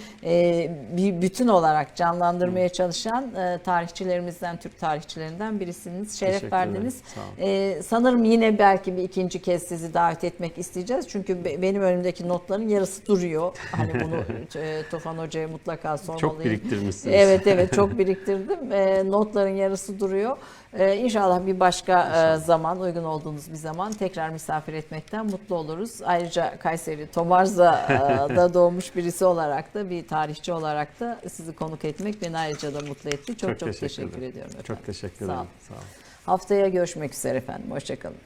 [SPEAKER 2] bir bütün olarak canlandırmaya çalışan tarihçilerimizden, Türk tarihçilerinden birisiniz. Şeref verdiniz. Sanırım yine belki bir ikinci kez sizi davet etmek isteyeceğiz. Çünkü benim önümdeki notların yarısı duruyor. Hani bunu Tufan Hoca'ya mutlaka sormalıyım.
[SPEAKER 1] Çok biriktirmişsiniz.
[SPEAKER 2] Evet çok biriktirdim. Notların yarısı duruyor. İnşallah bir başka zaman, uygun olduğunuz bir zaman tekrar misafir etmekten mutlu oluruz. Ayrıca Kayseri Tomarza'da doğmuş birisi olarak da, bir tarihçi olarak da sizi konuk etmek beni ayrıca da mutlu etti. Çok teşekkür ediyorum efendim.
[SPEAKER 1] Çok teşekkür ederim.
[SPEAKER 2] Sağ olun. Haftaya görüşmek üzere efendim. Hoşçakalın.